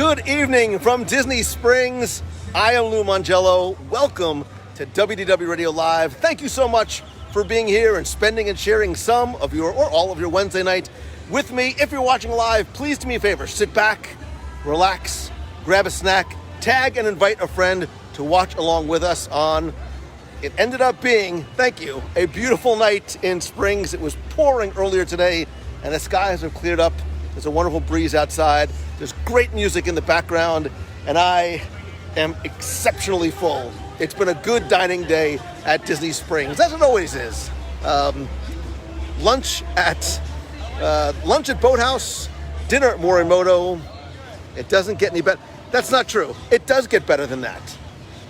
Good evening from Disney Springs. I am Lou Mongello. Welcome to WDW Radio Live. Thank you so much for being here and spending and sharing some of your or all of your Wednesday night with me. If you're watching live, please do me a favor. Sit back, relax, grab a snack, tag and invite a friend to watch along with us on, it ended up being, thank you, a beautiful night in Springs. It was pouring earlier today and the skies have cleared up. There's a wonderful breeze outside. There's great music in the background, and I am exceptionally full. It's been a good dining day at Disney Springs, as it always is. Lunch at Boathouse, dinner at Morimoto. It doesn't get any better. That's not true. It does get better than that.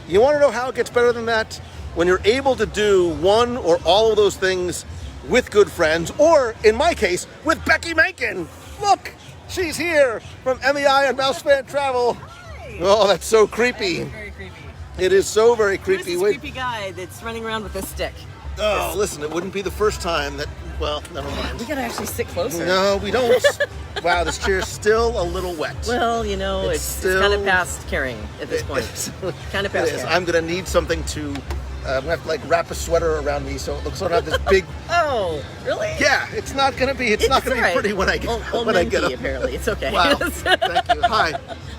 You want to know how it gets better than that? When you're able to do one or all of those things with good friends, or in my case, with Becky Mankin. Look, she's here from MEI and Mouse Fan Travel. Hi. Oh, that's so creepy. That is very creepy. It is so very creepy. Who's this creepy guy that's running around with a stick? Oh, listen, it wouldn't be the first time that, well, never mind. We gotta actually sit closer. No, we don't. Wow, this chair's still a little wet. Well, you know, it's kind of past caring at this point. Kind of past It is. caring. I'm going to need something to, I'm going to have to wrap a sweater around me so it looks like I have this big... Oh, really? Yeah, it's not going to be pretty when I get up. Apparently, it's okay. Wow, thank you. Hi,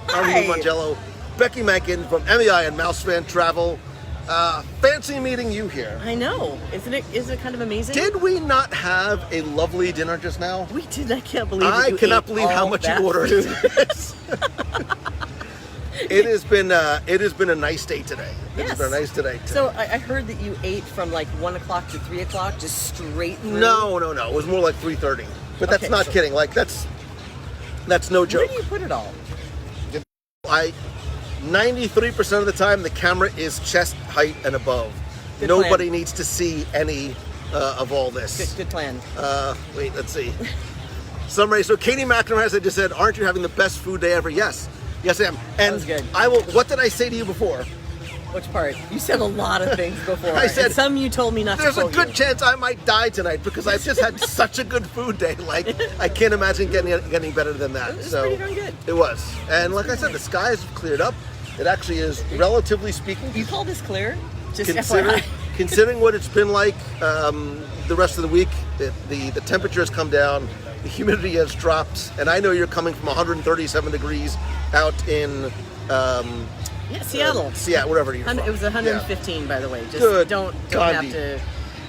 I'm Lou Mongello. Becky Mankin from MEI and Mouse Fan Travel. Fancy meeting you here. I know. Isn't it kind of amazing? Did we not have a lovely dinner just now? We did. I can't believe it. I cannot believe how much you ordered. It has been a nice day today. It has been a nice day. So I heard that you ate from like 1 o'clock to 3 o'clock, just straight through. No. It was more like 3:30. But that's not kidding. Like that's no joke. Where do you put it all? 93% of the time, the camera is chest height and above. Good Nobody plan. needs to see any of all this. Good plan. Wait, let's see. Summary. So Katie McNamara has just said, "Aren't you having the best food day ever?" Yes, I am. And was good. I will. What did I say to you before? Which part? You said a lot of things before. I said and some you told me not to There's a quote good you. chance I might die tonight because I've just had such a good food day. Like I can't imagine getting better than that. It was So pretty darn good. it was. And like I said, the skies have cleared up. It actually is, relatively speaking. You call this clear? Just FYI. Considering what it's been like the rest of the week, the temperature has come down, the humidity has dropped, and I know you're coming from 137 degrees out in Seattle. Wherever you're from. It was 115, by the way. Just Good don't Gandhi. have to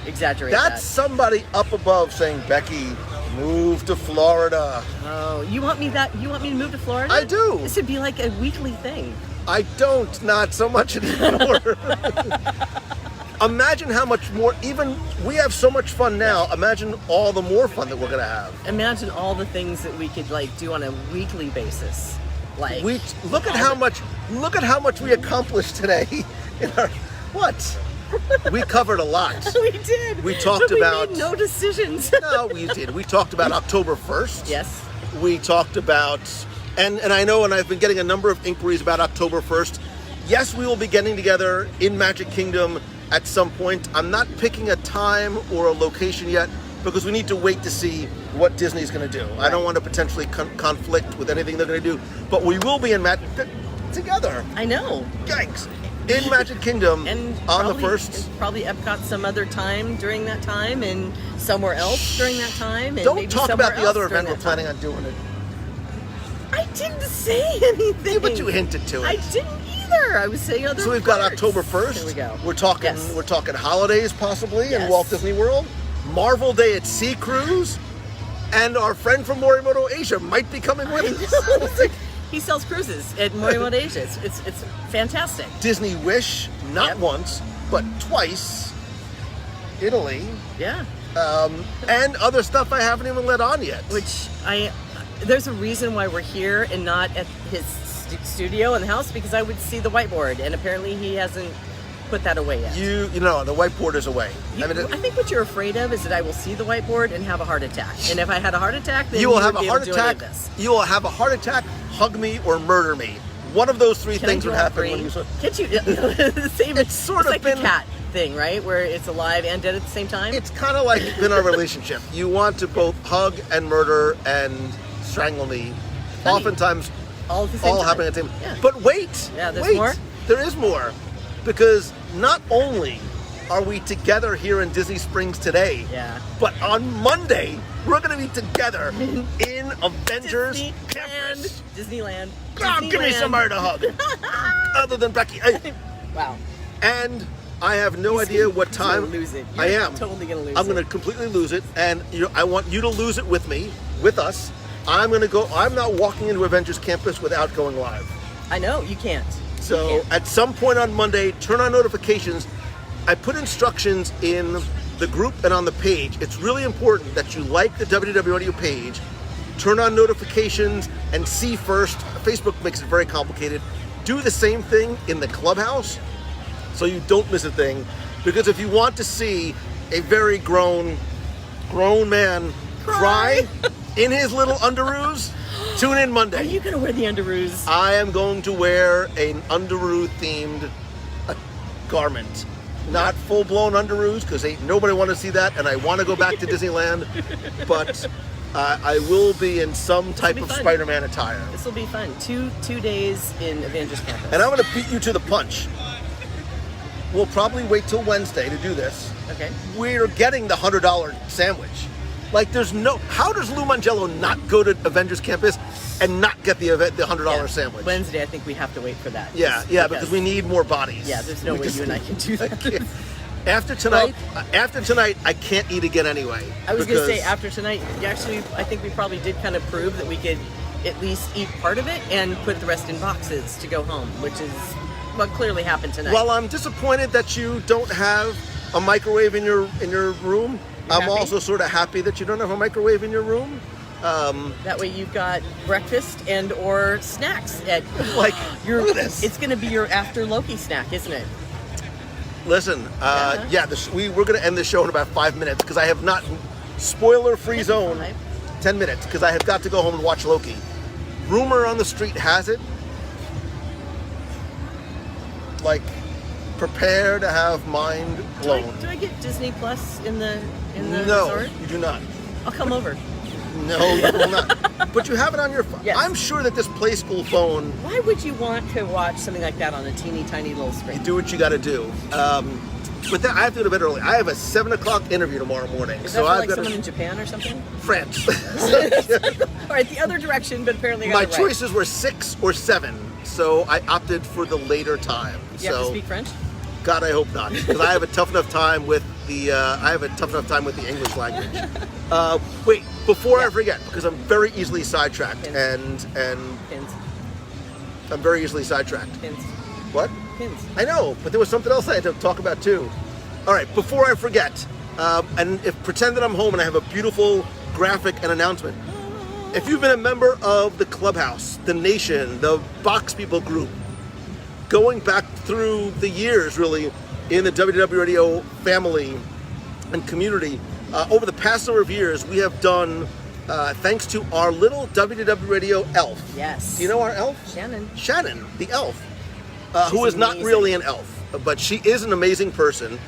exaggerate That's that. somebody up above saying, "Becky, move to Florida." Oh, you want me to move to Florida? I do. This would be like a weekly thing. I don't, not so much anymore. Imagine how much more, even we have so much fun now, imagine all the more fun that we're going to have. Imagine all the things that we could like do on a weekly basis. Like Look at how much we accomplished today. What? We covered a lot. We did. We talked but about we made no decisions. No, we did. We talked about October 1st. Yes. We talked about, and I know, and I've been getting a number of inquiries about October 1st. Yes, we will be getting together in Magic Kingdom at some point. I'm not picking a time or a location yet because we need to wait to see what Disney's going to do. Right. I don't want to potentially conflict with anything they're going to do, but we will be in together. I know. Yikes. In Magic Kingdom and on the 1st. Probably Epcot some other time during that time and somewhere else during that time. And don't maybe talk about the other during event we're planning on doing it. I didn't say anything. Yeah, but you hinted to it. I didn't either. I was saying other So we've parts. got October 1st. Here we go. We're talking holidays possibly in Yes. Walt Disney World. Marvel Day at Sea Cruise. And our friend from Morimoto Asia might be coming with us. He sells cruises at Morimoto Asia. It's fantastic. Disney Wish, not once, but twice. Italy. Yeah. And other stuff I haven't even let on yet. Which there's a reason why we're here and not at his studio in the house, because I would see the whiteboard, and apparently he hasn't put that away yet. You know, the whiteboard is away. I think what you're afraid of is that I will see the whiteboard and have a heart attack. And if I had a heart attack, then you will would have a be heart able to do any attack. of this. You will have a heart attack, hug me, or murder me. One of those three Can I things do would all happen three? when you saw. Can't you? The same. It's sort of like been the cat thing, right? Where it's alive and dead at the same time. It's kind of like in our relationship. You want to both hug and murder and strangle me. Funny. All at the same time. happening at the same time. Yeah. But wait. Yeah, there's wait. more? There is more. Because not only are we together here in Disney Springs today, Yeah. but on Monday, we're going to be together in Avengers Campus. Disneyland. God, give me Disneyland. somebody to hug. Other than Becky. Wow. And I have no idea what He's time. gonna lose it. I You're am. totally gonna lose I'm it. going to completely lose it. And I want you to lose it with me, with us. I'm going to go. I'm not walking into Avengers Campus without going live. I know, you can't. So You can't. at some point on Monday, turn on notifications. I put instructions in the group and on the page. It's really important that you like the WDW Radio page, turn on notifications, and see first. Facebook makes it very complicated. Do the same thing in the clubhouse so you don't miss a thing. Because if you want to see a very grown man cry in his little underoos, tune in Monday. Are you gonna wear the underoos? I am going to wear an underoo themed garment. Not full-blown underoos, because ain't nobody want to see that, and I want to go back to Disneyland, but I will be in some type be of fun. Spider-Man attire. This will be fun. Two days in Avengers Campus. And I'm going to beat you to the punch. We'll probably wait till Wednesday to do this. Okay. We're getting the $100 sandwich. Like, there's no... How does Lou Mangello not go to Avengers Campus and not get the $100 Yeah. sandwich? Wednesday, I think we have to wait for that. Yeah, Just yeah, because we need more bodies. Yeah, there's no We way just you and I need- can do that. can't. After tonight, I can't eat again anyway. I was going to say, because- after tonight, actually, I think we probably did kind of prove that we could at least eat part of it and put the rest in boxes to go home, which is what clearly happened tonight. Well, I'm disappointed that you don't have a microwave in your room. You're I'm happy? also sort of happy that you don't have a microwave in your room. That way you've got breakfast and or snacks at Like, look at this. It's going to be your after Loki snack, isn't it? Listen, Yeah. we're going to end the show in about 5 minutes because I have not spoiler-free zone. 5. 10 minutes because I have got to go home and watch Loki. Rumor on the street has it, like, prepare to have mind blown. Do I get Disney Plus in the No, resort? you do not. I'll come over. No, you will not. But you have it on your phone. Yes. I'm sure that this Play School phone, Why would you want to watch something like that on a teeny tiny little screen? do what you got to do. But then I have to go to bed early. I have a 7 o'clock interview tomorrow morning. Is so that for I've like got someone to in Japan or something? France. All right, the other direction, but apparently I got My it right. choices were 6 or 7, so I opted for the later time. You have to So speak French? God, I hope not, because I have a tough enough time with the English language. Wait, before I forget, because I'm very easily sidetracked, Pins. and Pins. I'm very easily sidetracked. Pins. What? Pins. I know, but there was something else I had to talk about too. All right, before I forget, and pretend that I'm home and I have a beautiful graphic and announcement. If you've been a member of the Clubhouse, the Nation, the Box People group, going back through the years really in the WDW Radio family and community, over the past number of years, we have done, thanks to our little WDW Radio elf. Yes. Do you know our elf? Shannon. Shannon, the elf, who She's is not amazing. really an elf, but she is an amazing person,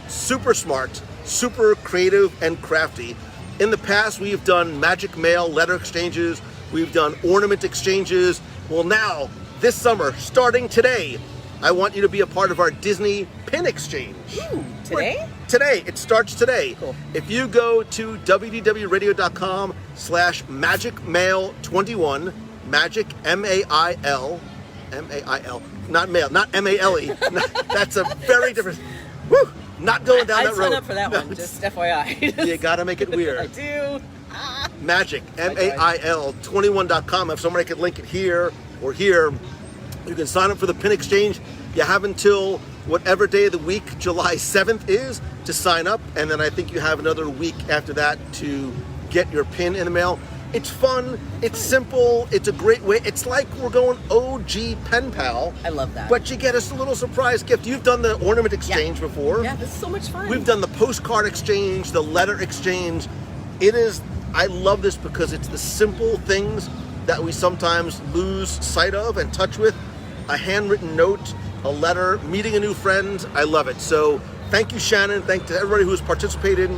super smart, super creative and crafty. In the past, we've done magic mail, letter exchanges, we've done ornament exchanges. Well, now, this summer, starting today, I want you to be a part of our Disney pin exchange. Ooh, today? Today, it starts today. Cool. If you go to wdwradio.com/magicmail21, magic M-A-I-L, not mail, not M-A-L-E. That's a very different, woo, not going down I'd that road. sign up for that No, one, just FYI. you gotta make it I weird. do. Magic, MAIL21.com. If somebody could link it here or here, you can sign up for the pin exchange. You have until whatever day of the week July 7th is to sign up, and then I think you have another week after that to get your pin in the mail. It's fun, it's simple, it's a great way. It's like we're going OG Pen Pal. I love that. But you get us a little surprise gift. You've done the ornament exchange before. Yeah, this is so much fun. We've done the postcard exchange, the letter exchange. I love this because it's the simple things that we sometimes lose sight of and touch with. A handwritten note, a letter, meeting a new friend. I love it. So thank you, Shannon. Thank to everybody who's participated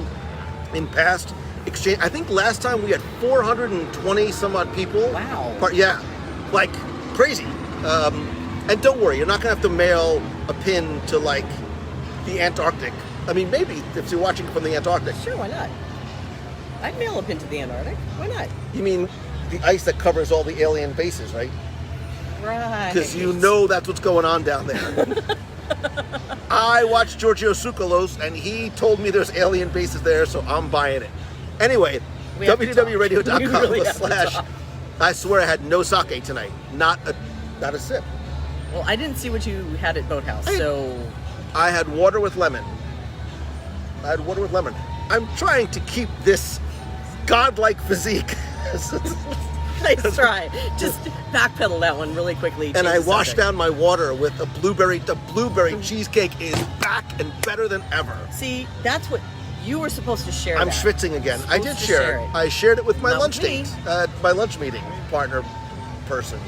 in past exchange. I think last time we had 420 some odd people. Wow. Yeah. Like, crazy. And don't worry, you're not going to have to mail a pin to, like, the Antarctic. I mean, maybe if you're watching from the Antarctic. Sure, why not? I'd mail a pin to the Antarctic. Why not? You mean the ice that covers all the alien bases, right? Right. Because you know that's what's going on down there. I watched Giorgio Tsoukalos, and he told me there's alien bases there, so I'm buying it. Anyway, We have to talk. We really have to www.radio.com/. talk. I swear I had no sake tonight. Not a sip. Well, I didn't see what you had at Boathouse, so... I had water with lemon. I'm trying to keep this godlike physique. Nice try. Just backpedal that one really quickly. And I change the washed subject. down my water with a blueberry. The blueberry cheesecake is back and better than ever. See, that's what you were supposed to share. I'm that. schwitzing again. I Supposed did to share it. I shared it with my Not lunch with me. date, my lunch meeting partner person.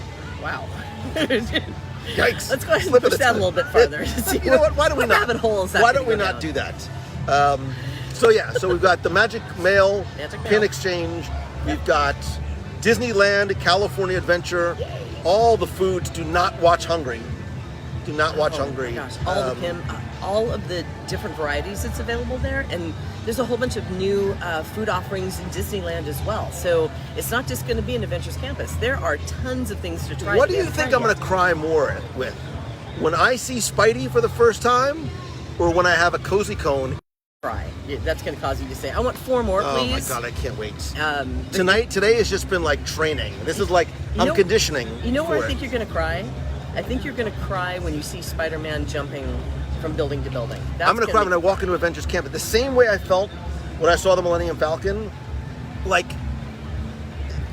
Wow. Yikes. Let's go ahead and Slip of push the that a tongue. little bit further. to see You know what? Why don't we not? rabbit hole is that Why gonna don't we go not down? do that? So we've got the Magic Magic Pin Mail. Exchange. We've got Disneyland, California Adventure. All the foods. Do not watch hungry. Do not watch Oh hungry. my gosh, all of the different varieties that's available there, and there's a whole bunch of new food offerings in Disneyland as well. So it's not just going to be an Adventures Campus. There are tons of things to try. What that do we you haven't think tried I'm going to yet. cry more with? When I see Spidey for the first time, or when I have a cozy cone? Cry. Yeah, that's going to cause you to say, "I want 4 more, Oh my please." god, I can't wait. Today Today has just been like training. This is like I'm conditioning. You know where for I think it. you're going to cry? I think you're going to cry when you see Spider-Man jumping from building to building. That's I'm going to cry when I walk into Avengers Campus. The same way I felt when I saw the Millennium Falcon, like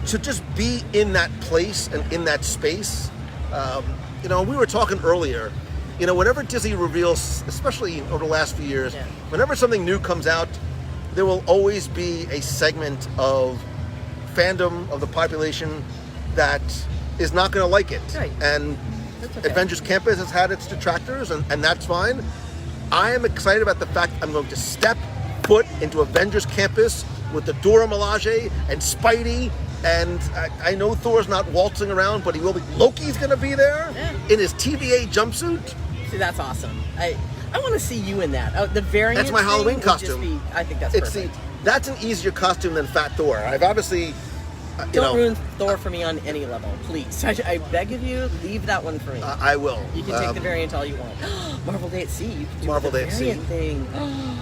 to just be in that place and in that space. We were talking earlier. Whenever Disney reveals, especially over the last few years, Yeah. whenever something new comes out, there will always be a segment of fandom of the population that is not going to like it. Right. And That's okay. Avengers Campus has had its detractors, and that's fine. I am excited about the fact I'm going to step foot into Avengers Campus with the Dora Milaje and Spidey, and I know Thor's not waltzing around, but he will be. Loki's going to be there Yeah. in his TVA jumpsuit. See, that's awesome. I want to see you in that. The variant. That's my thing Halloween would just costume. I think that's It's perfect. that's an easier costume than Fat Thor. I've obviously, Don't ruin Thor for me on any level, please. I beg of you, leave that one for me. I will. You can take the variant all you want. Marvel Day at Sea. You can do Marvel the Day at Sea. variant thing.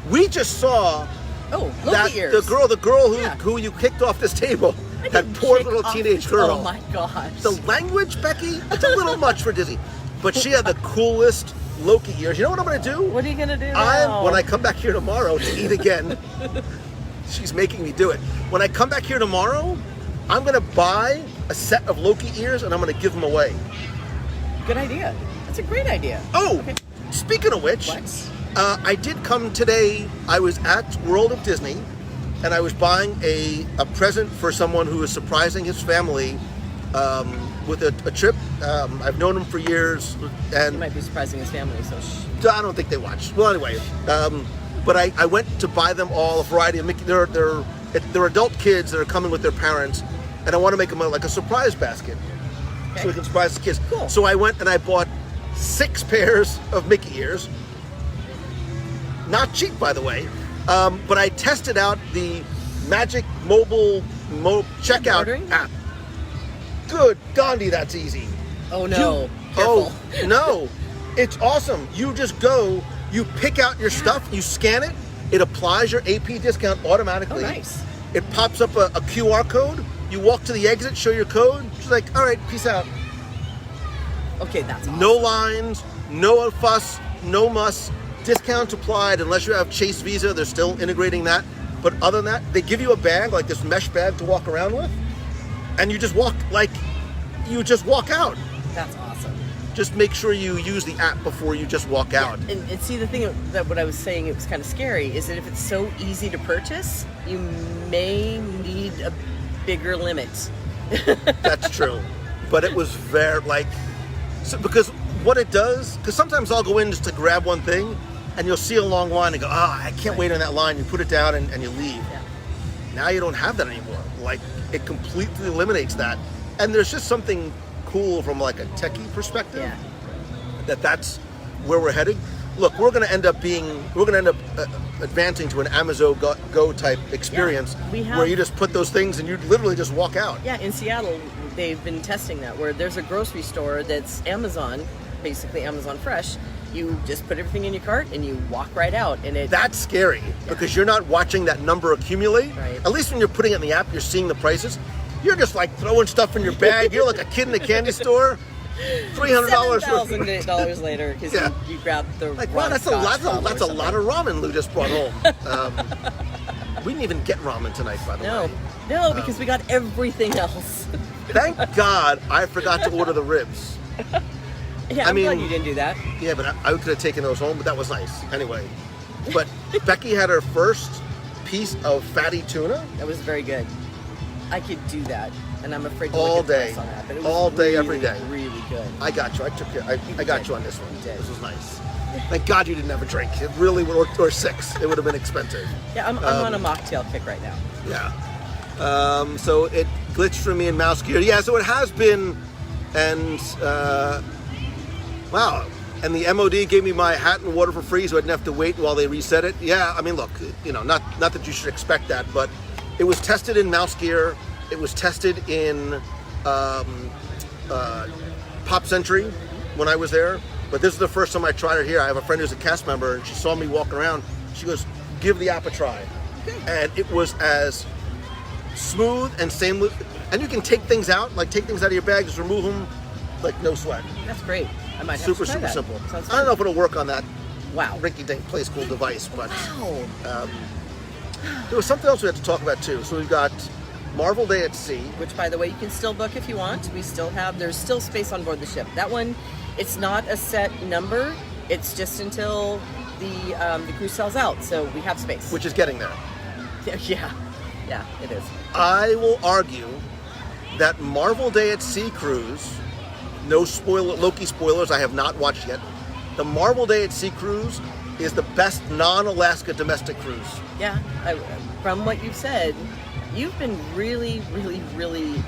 We just saw Oh, Loki that ears. the girl Yeah. who you kicked off this table, I that didn't poor kick little off- teenage girl. Oh my gosh. The language, Becky, it's a little much for Disney. But she had the coolest Loki ears. You know what I'm going to do? What are you gonna do now? When I come back here tomorrow to eat again, she's making me do it. When I come back here tomorrow, I'm going to buy a set of Loki ears and I'm going to give them away. Good idea. That's a great idea. Oh, Okay. speaking of which, What? I did come today. I was at World of Disney, and I was buying a present for someone who is surprising his family with a trip. I've known him for years, You and might be surprising his family, so I don't think they watch. Well, anyway, but I went to buy them all a variety of Mickey. They're adult kids that are coming with their parents, and I want to make them like a surprise basket, so we can surprise the kids. Cool. So I went and I bought 6 pairs of Mickey ears. Not cheap, by the way, but I tested out the Magic mobile checkout ordering? app. Good Gandhi, that's easy. Oh no. Oh Careful. no, it's awesome. You just go, you pick out your stuff, you scan it, it applies your AP discount automatically. Oh, nice. It pops up a QR code. You walk to the exit, show your code. She's like, all right, peace out. Okay, that's awesome. No lines, no fuss, no muss. Discounts applied unless you have Chase Visa. They're still integrating that. But other than that, they give you a bag, like this mesh bag to walk around with. And you just walk out. That's awesome. Just make sure you use the app before you just walk out. And see, the thing that what I was saying, it was kind of scary, is that if it's so easy to purchase, you may need a bigger limit. That's true. But it was because what it does, because sometimes I'll go in just to grab one thing, and you'll see a long line and go, I can't wait on that line. You put it down and you leave. Yeah. Now you don't have that anymore. Like, it completely eliminates that. And there's just something cool from like a techie perspective. Yeah. That's where we're heading. Look, we're going to end up advancing to an Amazon Go type experience we have- where you just put those things and you literally just walk out. Yeah, in Seattle, they've been testing that, where there's a grocery store that's Amazon, basically Amazon Fresh. You just put everything in your cart and you walk right out, and That's scary because you're not watching that number accumulate. Right. At least when you're putting it in the app, you're seeing the prices. You're just like throwing stuff in your bag. You're like a kid in a candy store. $300 $7,000 later because Yeah. you grabbed the Like, wrong wow, that's a Scotch lot. bottle or That's a lot something. of ramen Lou just brought home. We didn't even get ramen tonight, by the way. No, because we got everything else. Thank God I forgot to order the ribs. Yeah, I I'm mean- glad you didn't do that. Yeah, but I could have taken those home, but that was nice. Anyway, but Becky had her first piece of fatty tuna. That was very good. I could do that, and I'm afraid to All look at the day. price on that. But it was All day, really, every day. Really good. I got you. I took care. I got you on this one. You did. This was nice. Thank God you didn't have a drink. It really would, or six. It would have been expensive. Yeah, I'm on a mocktail kick right now. Yeah. So it glitched for me in mouse gear. Yeah. So it has been, and wow. And the MOD gave me my hat and water for free, so I didn't have to wait while they reset it. Yeah. I mean, look. Not that you should expect that, but it was tested in mouse gear. It was tested in Pop Century when I was there. But this is the first time I tried it here. I have a friend who's a cast member, and she saw me walking around. She goes, "Give the app a try," and it was as smooth and seamless. And you can take things out of your bag, just remove them, like no sweat. That's great. I might have Super, to try super that. simple. Sounds I don't know if it'll work on that Wow. rinky-dink play school device, but Wow. there was something else we had to talk about too. So we've got Marvel Day at Sea. Which, by the way, you can still book if you want. There's still space on board the ship. That one, it's not a set number. It's just until the cruise sells out. So we have space. Which is getting there. Yeah, it is. I will argue that Marvel Day at Sea cruise, no Loki spoilers, I have not watched yet. The Marvel Day at Sea cruise is the best non-Alaska domestic cruise. Yeah, from what you've said, you've been really, really, really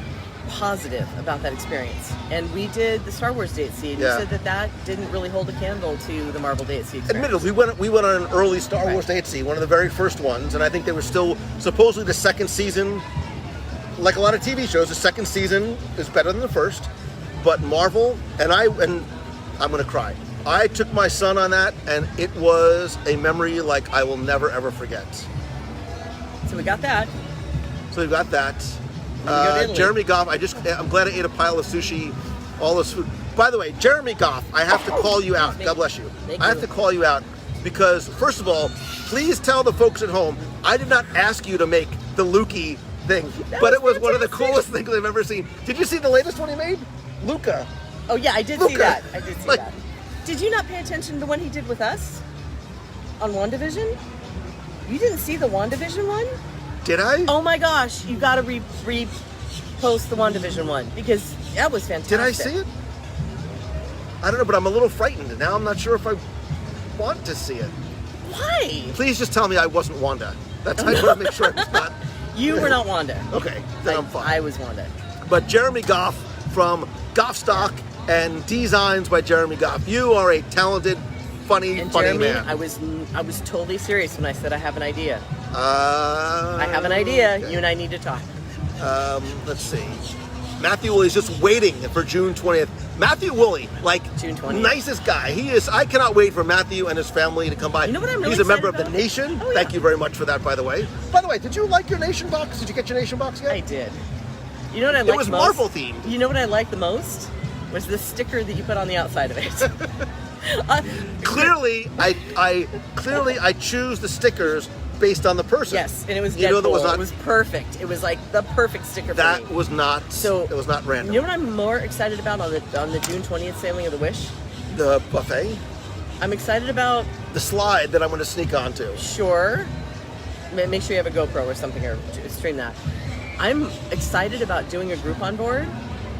positive about that experience. And we did the Star Wars Day at Sea, and Yeah. you said that didn't really hold a candle to the Marvel Day at Sea experience. Admittedly, we went on an early Star Wars Day at Sea, one of the very first ones, and I think they were still supposedly the second season. Like a lot of TV shows, the second season is better than the first. But Marvel, and I'm gonna cry. I took my son on that, and it was a memory like I will never ever forget. So we got that. So we've got that. Then we go to Italy. Jeremy Goff, I'm glad I ate a pile of sushi, all this food. By the way, Jeremy Goff, I have to call you out. God bless you. Thank I have you. to call you out because, first of all, please tell the folks at home, I did not ask you to make the Lukey thing, but it was one of the fantastic. coolest things I've ever seen. Did you see the latest one he made? Luca. Oh yeah, I did see Luca. that. I did see Like- that. Did you not pay attention to the one he did with us on WandaVision? You didn't see the WandaVision one? Did I? Oh my gosh, you got to repost the WandaVision one because that was fantastic. Did I see it? I don't know, but I'm a little frightened. Now I'm not sure if I want to see it. Why? Please just tell me I wasn't Wanda. That's I want to make sure it's not. You were not Wanda. Okay, then I'm fine. I was Wanda. But Jeremy Goff from Goff Stock and Designs by Jeremy Goff. You are a talented, funny, And funny Jeremy, man. I was totally serious when I said I have an idea. I I have an idea. You and I need to talk. Let's see. Matthew Woolley's just waiting for June 20th. Matthew Woolley, like, June 20th. nicest guy. He is. I cannot wait for Matthew and his family to come by. You know what I'm really He's a member of excited the about? Nation. Oh, yeah. Thank you very much for that, by the way. By the way, did you like your Nation box? Did you get your Nation box yet? I did. You know what I liked was most? Marvel themed. You know what I liked the most? Was the sticker that you put on the outside of it. Clearly, I choose the stickers based on the person. Yes, and it was Deadpool. You know that was not. It was perfect. It was like the perfect sticker for That me. was not. So it was not random. You know what I'm more excited about on the June 20th sailing of the Wish? The buffet, I'm excited about the slide that I'm going to sneak onto. Sure. Make sure you have a GoPro or something or stream that. I'm excited about doing a group on board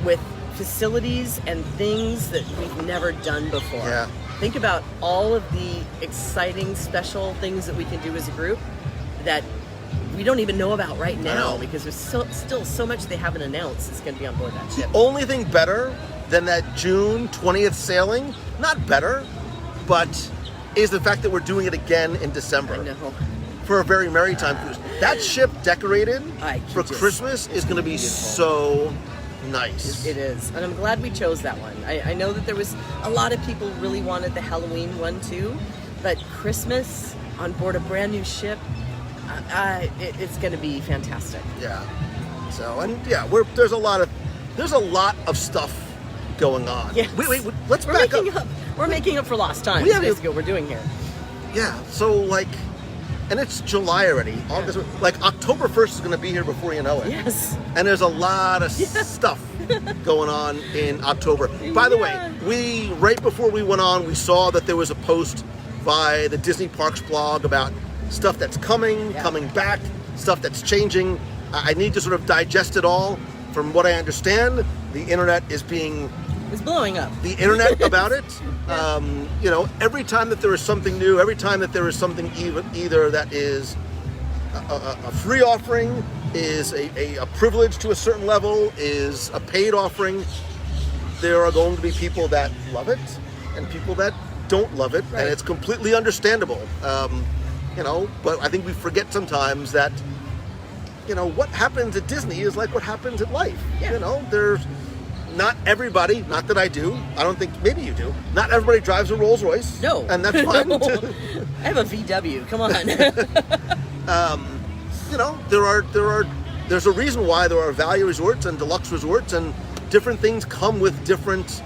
with facilities and things that we've never done before. Yeah. Think about all of the exciting, special things that we can do as a group that we don't even know about right now know. because there's still so much they haven't announced that's going to be on board that ship. Only thing better than that June 20th sailing. Not better, but is the fact that we're doing it again in December. I know. For a very maritime cruise. That ship decorated for just Christmas is going to be so nice. It is, and I'm glad we chose that one. I know that there was a lot of people really wanted the Halloween one too, but Christmas on board a brand new ship, it's going to be fantastic. Yeah. So, and yeah, there's a lot of stuff going on. Yes. Wait, let's back up. We're making up for lost time. We That's haven't- basically what we're doing here. Yeah. So like, and it's July already. August, like October 1st is going to be here before you know it. Yes. And there's a lot of stuff going on in October. By the Yeah. way, right before we went on, we saw that there was a post by the Disney Parks blog about stuff that's coming back, stuff that's changing. I need to sort of digest it all. From what I understand, the internet is being It's blowing up. the internet about it. Every time that there is something new, every time that there is something either that is a free offering, is a privilege to a certain level, is a paid offering, there are going to be people that love it and people that don't love it, Right. and it's completely understandable. But I think we forget sometimes that what happens at Disney is like what happens at life. Yeah. There's not everybody, not that I do, I don't think, maybe you do, not everybody drives a Rolls Royce. No. And that's fine. No. I have a VW. Come on. There's a reason why there are value resorts and deluxe resorts, and different things come with different,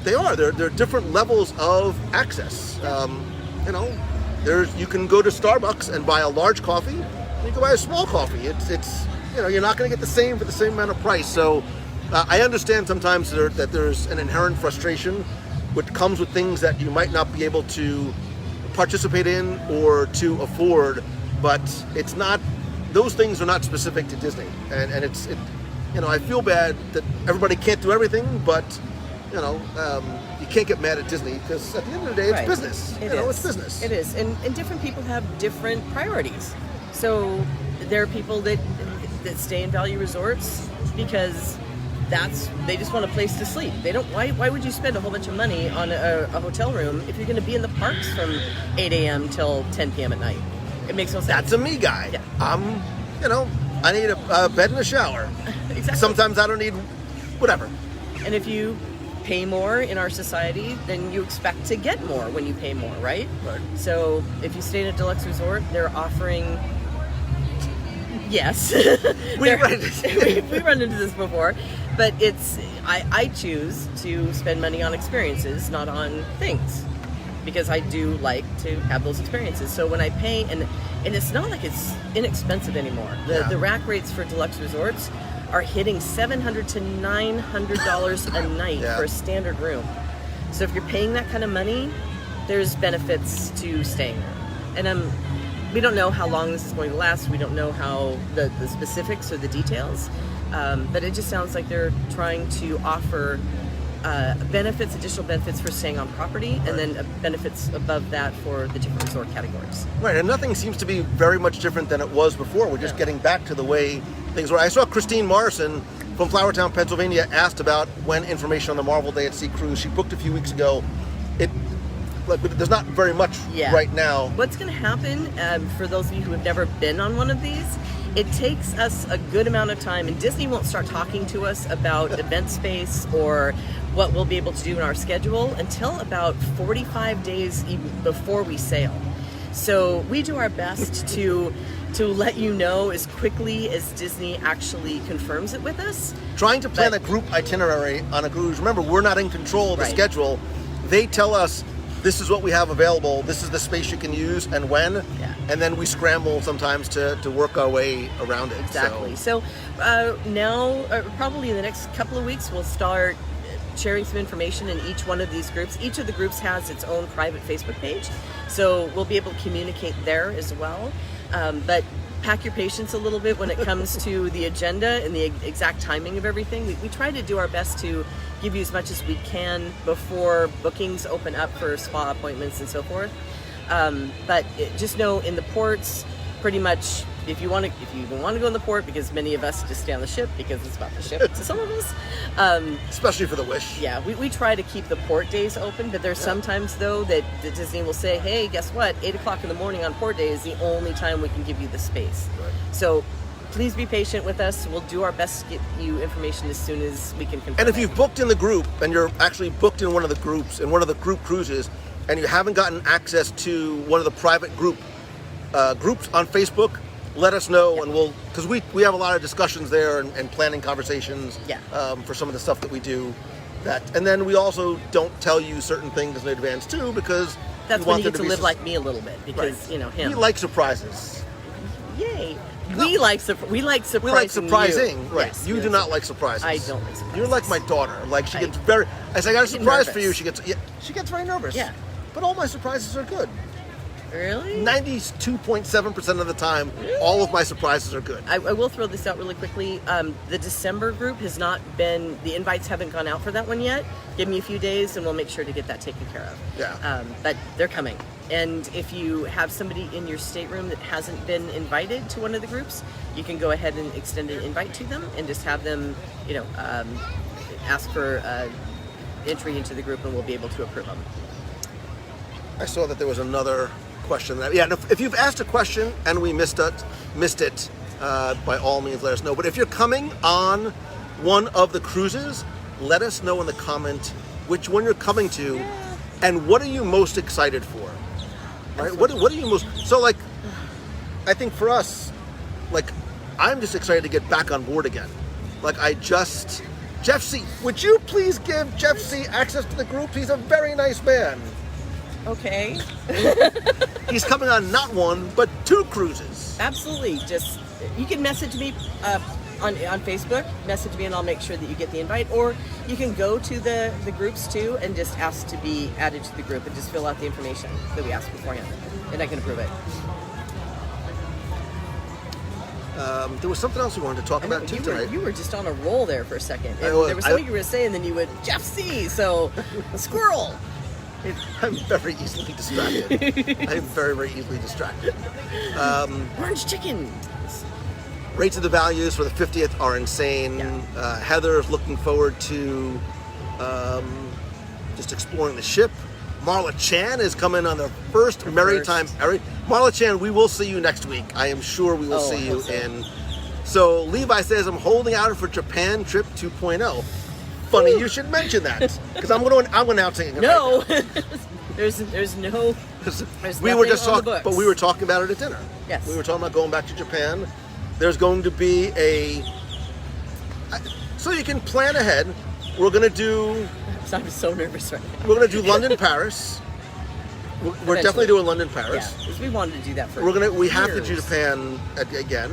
there are different levels of access. You can go to Starbucks and buy a large coffee, and you can buy a small coffee. It's you're not going to get the same for the same amount of price. So I understand sometimes that there's an inherent frustration which comes with things that you might not be able to participate in or to afford, but it's not, those things are not specific to Disney. And I feel bad that everybody can't do everything, but you can't get mad at Disney because at the end of the day, it's Right. business. It's business. It is, and different people have different priorities. So there are people that stay in value resorts because they just want a place to sleep. They don't. Why would you spend a whole bunch of money on a hotel room if you're going to be in the parks from 8 a.m. till 10 p.m. at night? It makes no sense. That's a me guy. Yeah. I need a bed and a shower. Exactly. Sometimes I don't need whatever. And if you pay more in our society, then you expect to get more when you pay more, right? Right. So if you stay in a deluxe resort, they're offering. Yes, We we run into this before, but I choose to spend money on experiences, not on things, because I do like to have those experiences. So when I pay, and it's not like it's inexpensive anymore. The rack rates for deluxe resorts are hitting $700 to $900 a night Yeah. for a standard room. So if you're paying that kind of money, there's benefits to staying there. And we don't know how long this is going to last. We don't know how the specifics or the details, but it just sounds like they're trying to offer additional benefits for staying on property, and then benefits above that for the different resort categories. Right, and nothing seems to be very much different than it was before. We're just getting back to the way things were. I saw Christine Morrison from Flowertown, Pennsylvania, asked about when information on the Marvel Day at Sea cruise. She booked a few weeks ago. There's not very much right now. What's going to happen, for those of you who have never been on one of these, it takes us a good amount of time, and Disney won't start talking to us about event space or what we'll be able to do in our schedule until about 45 days before we sail. So we do our best to let you know as quickly as Disney actually confirms it with us. Trying to plan a group itinerary on a cruise. Remember, we're not in control of the Right. schedule. They tell us, this is what we have available, this is the space you can use and when, and then we scramble sometimes to work our way around it. Exactly. So now, probably in the next couple of weeks, we'll start sharing some information in each one of these groups. Each of the groups has its own private Facebook page, so we'll be able to communicate there as well. But pack your patience a little bit when it comes to the agenda and the exact timing of everything. We try to do our best to give you as much as we can before bookings open up for spa appointments and so forth. But just know in the ports, pretty much if you even want to go on the port, because many of us just stay on the ship because it's about the ship to some of us. Especially for the Wish. Yeah, we try to keep the port days open, but there's sometimes though that Disney will say, hey, guess what? 8 o'clock in the morning on port day is the only time we can give you the space. Right. So please be patient with us. We'll do our best to get you information as soon as we can confirm. And if you've booked in the group and you're actually booked in one of the groups, in one of the group cruises, and you haven't gotten access to one of the private groups on Facebook, let us know, and we'll, because we have a lot of discussions there and planning conversations for some of the stuff that we do. And then we also don't tell you certain things in advance too, because that's we when want you them get to live be like me a little bit, because right. Him. We like surprises. Yay. We like surprising. We like surprising, you. right? Yes, you do not like surprises. I don't like surprises. You're like my daughter. Like she gets very. I say I got a surprise for you. She gets very nervous. Yeah. But all my surprises are good. Really? 92.7% of the time, all of my surprises are good. I will throw this out really quickly. The December group has not been. The invites haven't gone out for that one yet. Give me a few days, and we'll make sure to get that taken care of. Yeah. But they're coming. And if you have somebody in your stateroom that hasn't been invited to one of the groups, you can go ahead and extend an invite to them and just have them, ask for entry into the group, and we'll be able to approve them. I saw that there was another question. If you've asked a question and we missed it, by all means let us know. But if you're coming on one of the cruises, let us know in the comment which one you're coming to, and what are you most excited for. Right? What are you most... So, like, I think for us, like, I'm just excited to get back on board again. Like, Jeff C., would you please give Jeff C. access to the group? He's a very nice man. Okay. He's coming on not one, but 2 cruises. Absolutely. Just, you can message me on Facebook, message me, and I'll make sure that you get the invite. Or you can go to the groups too and just ask to be added to the group and just fill out the information that we asked beforehand, and I can approve it. There was something else we wanted to talk about too tonight. You were just on a roll there for a second. And there was something you were saying, and then you would, Jeff C., so squirrel. I'm very easily distracted. I'm very, very easily distracted. Orange chicken. Rates of the values for the 50th are insane. Yeah. Heather is looking forward to just exploring the ship. Marla Chan is coming on the first Maritime. Marla Chan, we will see you next week. I am sure we will see you in. So Levi says, I'm holding out for Japan trip 2.0. Funny you should mention that, because I'm going to announce it. No, right there's no. We were just talking, but we were talking about it at dinner. Yes, we were talking about going back to Japan. There's going to be so you can plan ahead. We're going to do. I'm so nervous right now. We're going to do London, Paris. We're definitely doing London, Paris. Yeah, because we wanted to do that for. We have to do Japan again.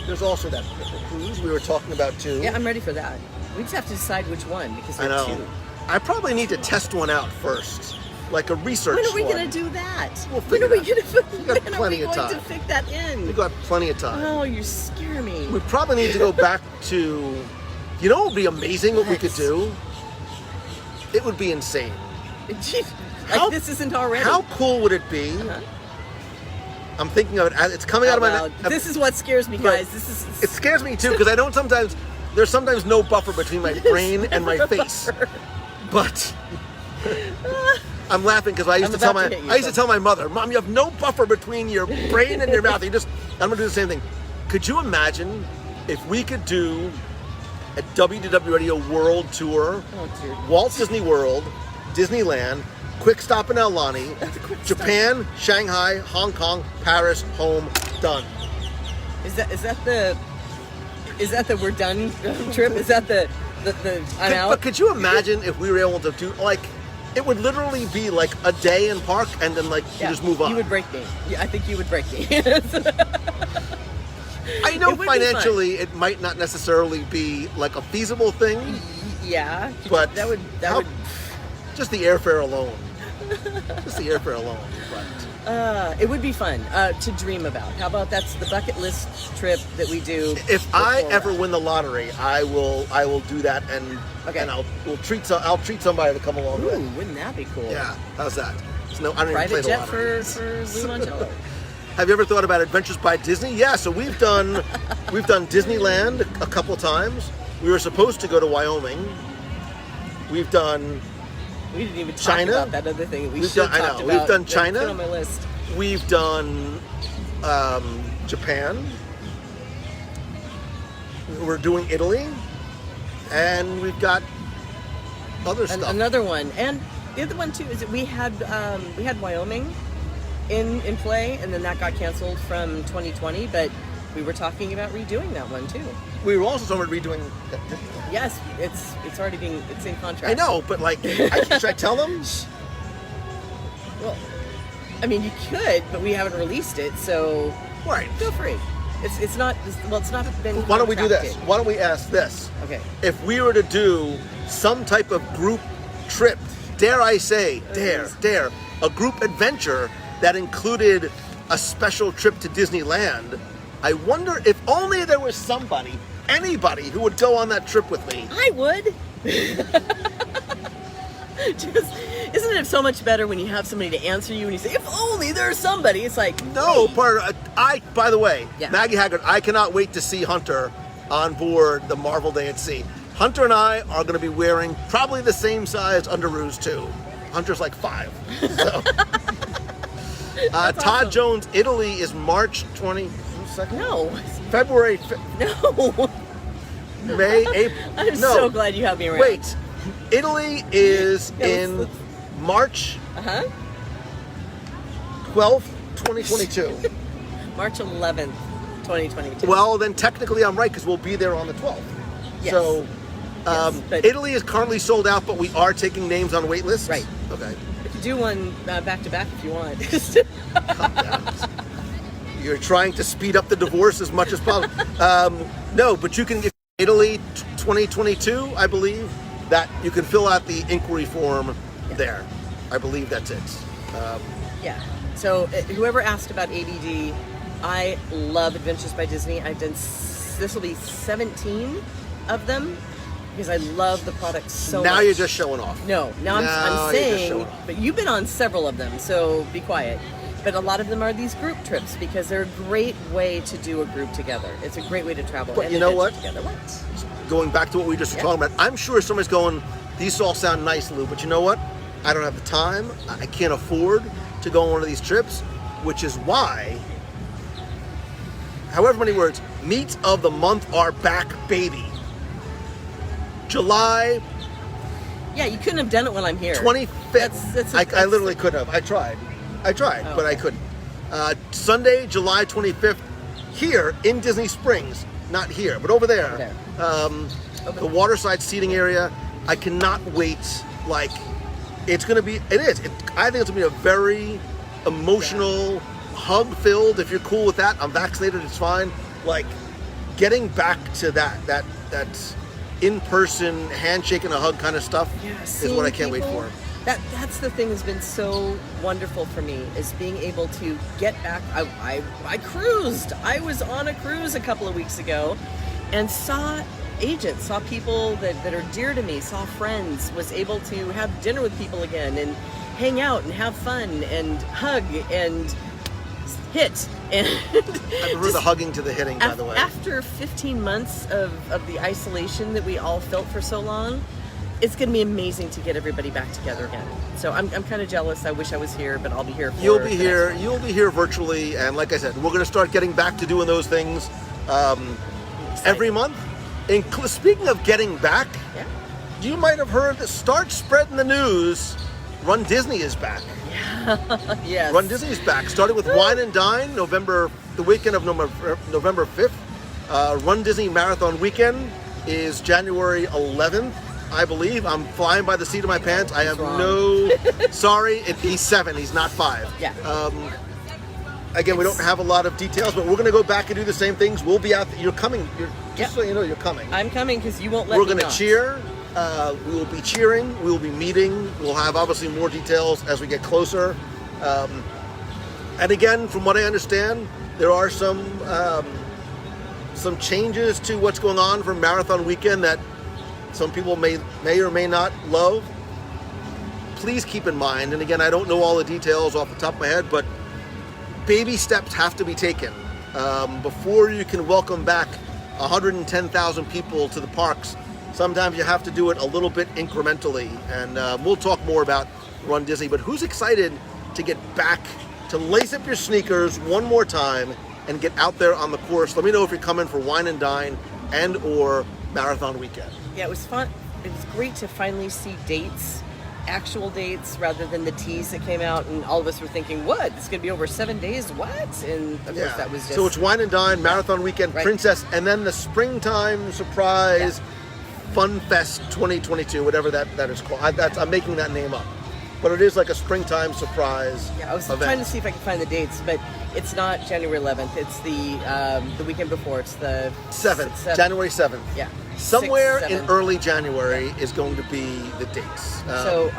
There's also that cruise we were talking about too. Yeah, I'm ready for that. We just have to decide which one, because there are 2. I probably need to test one out first, like a research one. When are we going to do that? When are we going to fit that in? We got plenty of time. Oh, you're scaring me. We probably need to go back to, you know what would be amazing what we could do? It would be insane. This isn't already. How cool would it be? Uh-huh. I'm thinking of it. It's coming out of my mouth. This is what scares me, guys. It scares me too, because I don't there's sometimes no buffer between my brain and my face. But I'm laughing because I used to tell my mother, Mom, you have no buffer between your brain and your mouth. I'm gonna do the same thing. Could you imagine if we could do a WDW Radio World Tour, Walt Disney World, Disneyland, quick stop in Aulani, Japan, Shanghai, Hong Kong, Paris, home, done. Is that the we're done trip? Is that the I'm out? But could you imagine if we were able to do, like, it would literally be like a day in park and then you just move on. You would break me. I think you would break me. I know financially it might not necessarily be like a feasible thing. Yeah, but that would just the airfare alone. But it would be fun to dream about. How about that's the bucket list trip that we do? If I ever win the lottery, I will do that, and I'll treat somebody to come along with. Wouldn't that be cool? Yeah, how's that? I don't Private even play the jet lottery. for Lou Mongello. Have you ever thought about Adventures by Disney? Yeah, so we've done Disneyland a couple times. We were supposed to go to Wyoming. We've done We didn't even talk China? about that other thing that we We've should done- I talk know. about. We've done that China. put on my list. we've done Japan. We're doing Italy, and we've got other stuff. Another one, and the other one too is that we had Wyoming in play, and then that got canceled from 2020. But we were talking about redoing that one too. We were also somewhere redoing. Yes, it's already being it's in contract. I know, but like, should I tell them? Well, I mean, you could, but we haven't released it, so Right. feel free. It's not been. Why don't we do this? contracted. Why don't we ask this? Okay. If we were to do some type of group trip, dare I say, dare, a group adventure that included a special trip to Disneyland, I wonder if only there was anybody who would go on that trip with me. I would. Just, isn't it so much better when you have somebody to answer you and you say, if only there's somebody? It's like, No, by the way, Yeah. Maggie Haggard, I cannot wait to see Hunter on board the Marvel Day at Sea. Hunter and I are going to be wearing probably the same size underoos too. Hunter's like 5. So. Todd awesome. Jones, Italy is March 22nd? no, February, no. May, April. I'm no. so glad you have me around. Wait, Italy is Yeah, in let's- March Uh-huh. 12th, 2022. March 11th, 2022. Well, then technically I'm right because we'll be there on the 12th. Yes. So, Yes, but- Italy is currently sold out, but we are taking names on wait lists. Right. Okay. We could do one back to back if you want. Calm down. You're trying to speed up the divorce as much as possible. No, but you can get Italy 2022, I believe, that you can fill out the inquiry form there. I believe that's it. Yeah. So whoever asked about ADD, I love Adventures by Disney. I've done this will be 17 of them because I love the product so Now much. you're just showing off. No, now Now I'm you're just saying, showing off. but you've been on several of them, so be quiet. But a lot of them are these group trips because they're a great way to do a group together. It's a great way to travel. But and you know adventure what? Together. What? Going back to what we just were Yeah. talking about, I'm sure somebody's going, these all sound nice, Lou, but you know what? I don't have the time. I can't afford to go on one of these trips, which is why, however many words, meets of the month are back, baby. July Yeah, you couldn't have done it while I'm here. 25th. That's I literally could have. I tried, Oh, but I okay. couldn't. Sunday, July 25th, here in Disney Springs. Not here, but over there. There. The waterside seating area. I cannot wait. Like, it's going to be, I think it's going to be a very emotional, hug-filled. If you're cool with that, I'm vaccinated, it's fine. Like, getting back to that in-person handshake and a hug kind of stuff is what I can't wait for. That's the thing that's been so wonderful for me is being able to get back. I cruised. I was on a cruise a couple of weeks ago and saw agents, saw people that are dear to me, saw friends, was able to have dinner with people again and hang out and have fun and hug and hit. And I prefer the hugging to the hitting, by the way. After 15 months of the isolation that we all felt for so long, it's going to be amazing to get everybody back together again. So I'm kind of jealous. I wish I was here, but I'll be here. You'll be here. You'll be here virtually, and like I said, we're going to start getting back to doing those things every month. And speaking of getting back, Yeah. you might have heard that start spreading the news. Run Disney is back. Yes. Run Disney is back. Started with Wine and Dine, the weekend of November 5th. Run Disney Marathon Weekend is January 11th, I believe. I'm flying by the seat of my pants. I have wrong. no. Sorry, he's 7. He's not 5. Yeah. Again, we don't have a lot of details, but we're going to go back and do the same things. We'll be out. You're coming. Just so you know, you're coming. I'm coming because you won't let We're me going to not. cheer. We will be cheering. We will be meeting. We'll have obviously more details as we get closer. And again, from what I understand, there are some changes to what's going on for Marathon Weekend that some people may or may not love. Please keep in mind, and again, I don't know all the details off the top of my head, but baby steps have to be taken before you can welcome back 110,000 people to the parks. Sometimes you have to do it a little bit incrementally, and we'll talk more about Run Disney. But who's excited to get back, to lace up your sneakers one more time and get out there on the course? Let me know if you're coming for Wine and Dine and or Marathon Weekend. Yeah, it was fun. It was great to finally see dates, actual dates, rather than the tease that came out, and all of us were thinking, what? It's going to be over 7 days? What? And of course that was just... So it's Wine and Dine, Marathon Weekend, right. Princess, and then the springtime surprise Fun Fest 2022, whatever that is called. I'm making that name up. But it is like a springtime surprise Yeah, I was event. trying to see if I could find the dates, but it's not January 11th. It's the weekend before. It's the 7th, January 7th. Yeah. Somewhere 6th, in 7th. early January is going to be the dates. So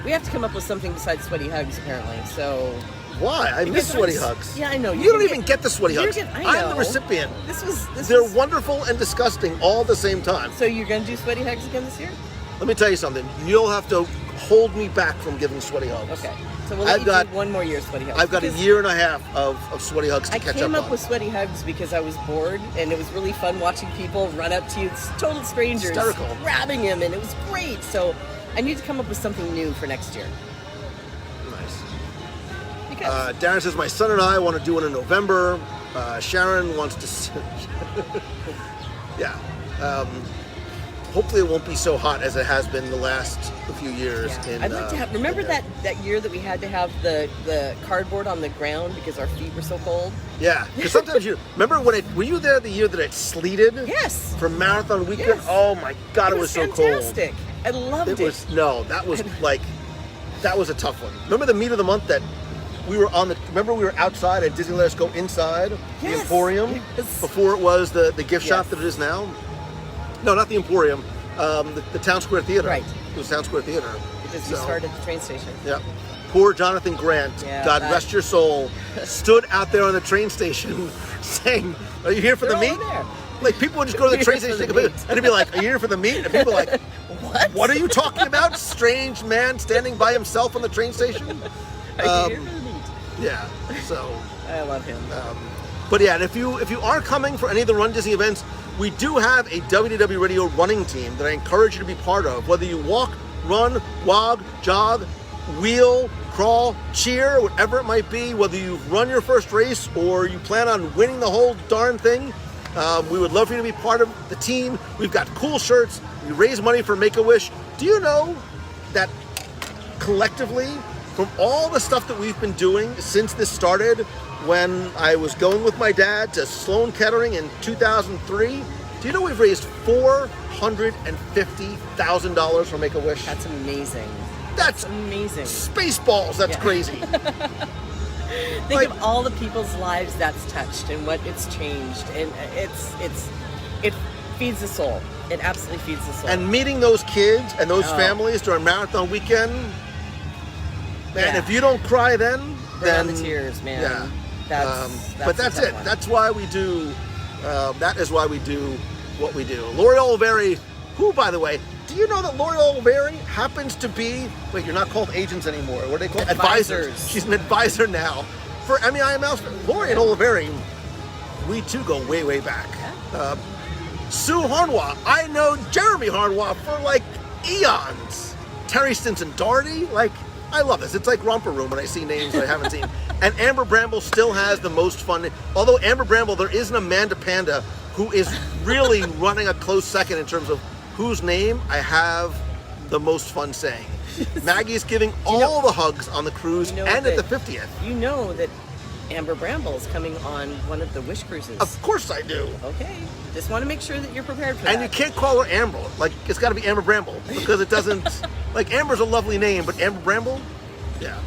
we have to come up with something besides sweaty hugs, apparently. So Why? I miss sweaty hugs. Yeah, I know. You don't even get the sweaty hugs. I I'm know. the recipient. This They're was, wonderful and disgusting all at the same time. So you're going to do sweaty hugs again this year? Let me tell you something. You'll have to hold me back from giving sweaty hugs. Okay. So we'll let you do one more year of sweaty hugs. I've got a Because year and a half of sweaty hugs to I catch came up up on. with sweaty hugs because I was bored, and it was really fun watching people run up to you, total strangers, Hysterical. grabbing him, and it was great. So I need to come up with something new for next year. Nice. Because Darren says, my son and I want to do it in November. Sharon wants to... yeah. Hopefully it won't be so hot as it has been the last few years. yeah. I'd like to have. Remember that year that we had to have the cardboard on the ground because our feet were so cold? Yeah, because sometimes remember when were you there the year that it sleeted? Yes. For Marathon Weekend? Yes. Oh my God, it was so fantastic. I loved cold. That was a tough one. Remember the meat of the month that we were remember we were outside at Disney Let Us Go inside the Yes. Emporium Yes. before it was the gift shop Yes. that it is now? No, not the Emporium. The Town Square Theater. Right. It was Town Square Theater. Because we started at the train station. Yeah. Poor Jonathan Grant, Yeah, God rest your soul, stood out there on the train station saying, are you here for the They're all meat? there. Like people would just go to the train Here for station the and it'd be like, are you here for the meat? And people are like, What? are you talking about? Strange man standing by himself on the train station? Are you here for the meat? Yeah, so... I love him. But yeah, and if you are coming for any of the Run Disney events, we do have a WDW Radio running team that I encourage you to be part of. Whether you walk, run, wog, jog, wheel, crawl, cheer, whatever it might be, whether you've run your first race or you plan on winning the whole darn thing, we would love for you to be part of the team. We've got cool shirts. We raise money for Make-A-Wish. Do you know that collectively, from all the stuff that we've been doing since this started, when I was going with my dad to Sloan Kettering in 2003, do you know we've raised $450,000 for Make-A-Wish? That's amazing. That's amazing. Spaceballs. That's Yeah. crazy. Think of all the people's lives that's touched and what it's changed, and it feeds the soul. It absolutely feeds the soul. And meeting those kids and those Oh. families during Marathon Weekend, man, Yeah. if you don't cry then Bring on the tears, man. Yeah. That's that's a tough it. one. That's why we do. That is why we do what we do. Lori Oliveri, who, by the way, do you know that Lori Oliveri happens to be? Wait, you're not called agents anymore. What are they called? Advisors. She's an advisor now for MEIML. Lori and Oliveri, we too go way, way back. Sue Harnois, I know Jeremy Harnois for like eons. Terry Stinson Doherty, like. I love this. It's like Romper Room when I see names that I haven't seen. And Amber Bramble still has the most fun. Although Amber Bramble, there is an Amanda Panda who is really running a close second in terms of whose name I have the most fun saying. Maggie's giving all the hugs on the cruise and at the 50th. You know that Amber Bramble is coming on one of the Wish cruises. Of course I do. Okay. Just want to make sure that you're prepared for And that. you can't call her Amber. Like, it's got to be Amber Bramble because it doesn't... like, Amber's a lovely name, but Amber Bramble? Yeah.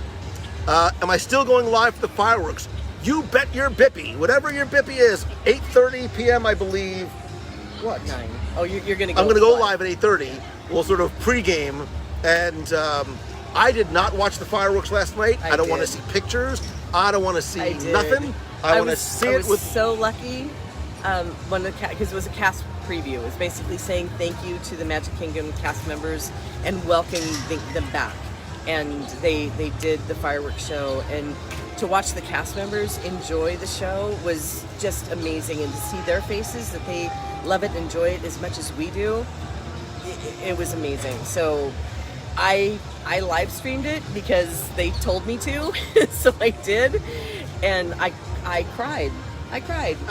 Am I still going live for the fireworks? You bet your bippy. Whatever your bippy is. 8:30 p.m., I believe. What? 9. Oh, you're going to go I'm going to go live at 8:30. We'll sort of pregame. And I did not watch the fireworks last night. I don't want to see pictures. I don't want to see nothing. I want to see it with... so lucky because it was a cast preview. It was basically saying thank you to the Magic Kingdom cast members and welcoming them back. and they did the fireworks show, and to watch the cast members enjoy the show was just amazing, and to see their faces that they love it and enjoy it as much as we do, it was amazing. So I live streamed it because they told me to, so I did, and I cried. I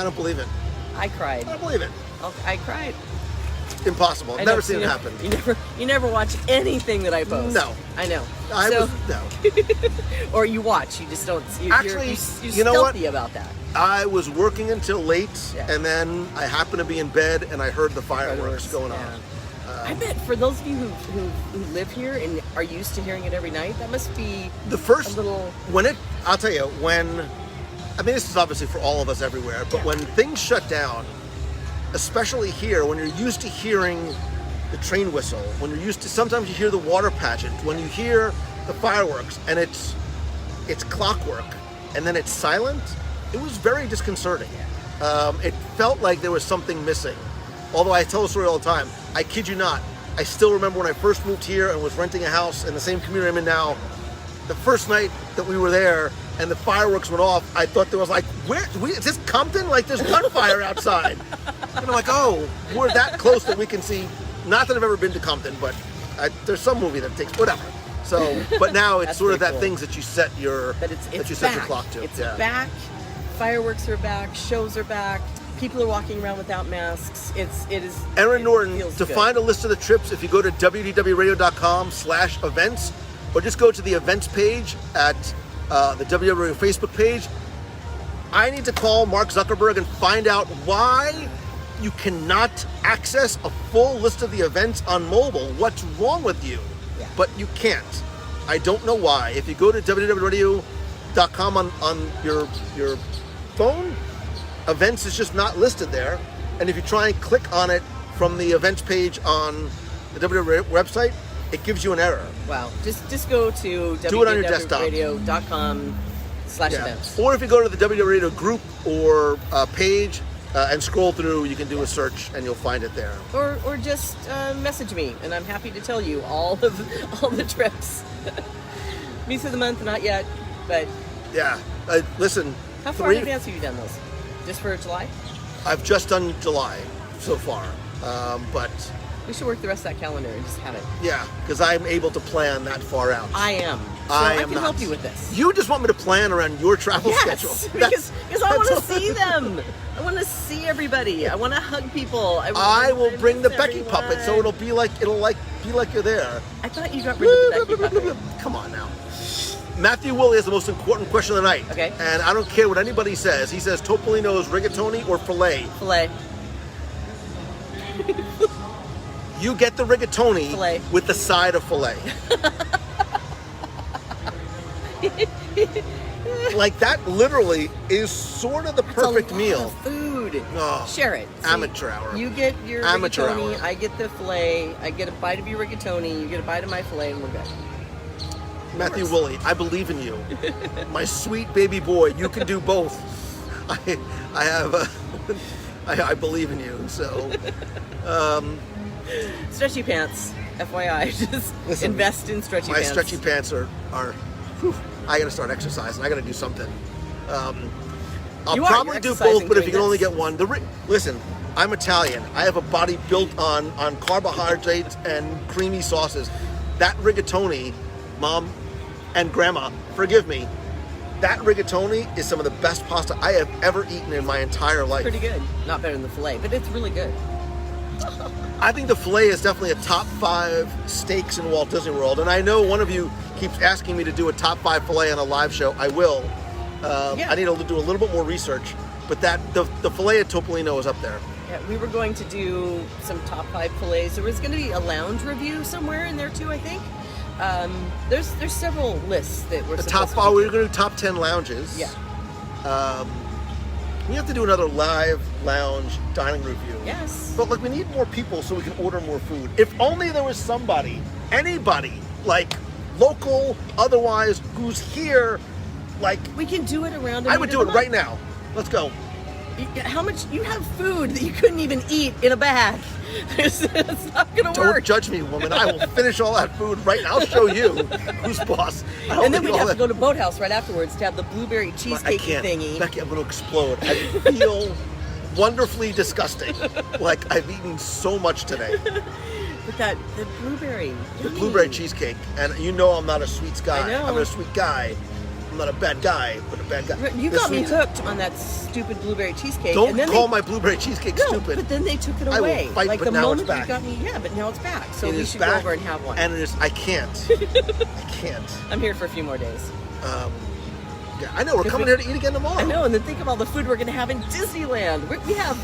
don't believe it. I cried. I don't believe it. I cried. Impossible. I've I know, never seen it you happen. You never watch anything that I post. No. I know. No. Or you watch. You just don't. Actually, you're you know what? stealthy about that. I was working until late, Yeah. and then I happened to be in bed, and I heard the fireworks going Yeah. on. I bet for those of you who live here and are used to hearing it every night, that must be The first, a little. I'll tell you, I mean, this is obviously for all of us everywhere, but Yeah. when things shut down, especially here, when you're used to hearing the train whistle, when you're used to, sometimes you hear the water pageant, when you hear the fireworks, and it's clockwork, and then it's silent, it was very disconcerting. It felt like there was something missing. Although I tell the story all the time, I kid you not, I still remember when I first moved here and was renting a house in the same community I'm in now, the first night that we were there and the fireworks went off, I thought there was like, is this Compton? Like there's gunfire outside. And I'm like, oh, we're that close that we can see. Not that I've ever been to Compton, but there's some movie that takes, whatever. So, but now it's That's sort of pretty that cool. things that you set your, But it's that you set your back. clock to. It's Yeah. back. Fireworks are back. Shows are back. People are walking around without masks. It is. Aaron it Norton, feels to good. find a list of the trips, if you go to www.radio.com/events, or just go to the events page at the WW Radio Facebook page, I need to call Mark Zuckerberg and find out why you cannot access a full list of the events on mobile. What's wrong with you? Yeah. But you can't. I don't know why. If you go to www.radio.com on your phone, events is just not listed there. And if you try and click on it from the events page on the WW website, it gives you an error. Wow. Just go to Do it on your desktop. www.radio.com/events. Or if you go to the WW Radio group or page and scroll through, you can do a search and you'll find it there. Or just message me, and I'm happy to tell you all the trips. Meets of the month, not yet, but Yeah. Listen, how far in advance have you done those? Just for July? I've just done July so far. But We should work the rest of that calendar and just have it. yeah, because I'm able to plan that far out. I am. So I I am can not. help you with this. You just want me to plan around your travel schedule. Yes, because I want to that's all. see them. I want to see everybody. I want to hug people. I will bring the miss Becky puppet, so everyone. be like you're there. I thought you got rid of the Becky puppet. Come on now. Matthew Woolley has the most important question of the night. Okay. And I don't care what anybody says. He says Topolino's rigatoni or filet. Filet. You get the rigatoni Filet. with the side of filet. Like that literally is sort of the perfect It's a lot meal. of food. Oh, Share it. See, amateur hour. You get your Amateur rigatoni. hour. I get the filet. I get a bite of your rigatoni. You get a bite of my filet, and we're good. Matthew Woolley, I believe in you. My sweet baby boy, you can do both. I believe in you. So Stretchy pants. FYI, just Listen, invest in stretchy my pants. stretchy pants are whew, I got to start exercising. I got to do something. I'll You are. probably You're do exercising both, but if you doing can only this. get one, listen, I'm Italian. I have a body built on carbohydrates and creamy sauces. That rigatoni, Mom and Grandma, forgive me, that rigatoni is some of the best pasta I have ever eaten in my entire life. Pretty good. Not better than the filet, but it's really good. I think the filet is definitely a top 5 steaks in Walt Disney World, and I know one of you keeps asking me to do a top 5 filet on a live show. I will. Yeah. I need to do a little bit more research, but the filet at Topolino is up there. Yeah, we were going to do some top 5 fillets. There was going to be a lounge review somewhere in there too, I think. There's several lists that were The top supposed 5. to be We're going to do top 10 lounges. Yeah. We have to do another live lounge dining review. Yes. But we need more people so we can order more food. If only there was somebody, anybody, like local, otherwise, who's here, We can do it around. I would do it right now. Let's go. How much you have food that you couldn't even eat in a bag? It's not gonna Don't work. judge me, woman. I will finish all that food right now. I'll show you who's boss. And then we'd have to go to Boathouse right afterwards to have the blueberry I cheesecake can't. thingy. Becky, I'm going to explode. I feel wonderfully disgusting. Like I've eaten so much today. But the blueberry. The yummy. blueberry cheesecake, and you know I'm not a sweets guy. I know. I'm a sweet guy. I'm not a bad guy, but a bad guy. You The got me sweets- hooked on that stupid blueberry cheesecake. Don't and then call my blueberry cheesecake No, stupid. but then they took it I will away. fight, like but the now it's moment back. you got me, yeah, but now it's back. So It we is should back, go over and have one. And it is. I can't. I can't. I'm here for a few more days. Yeah, I know. We're coming here to eat again tomorrow. I know, and then think of all the food we're gonna have in Disneyland. We have.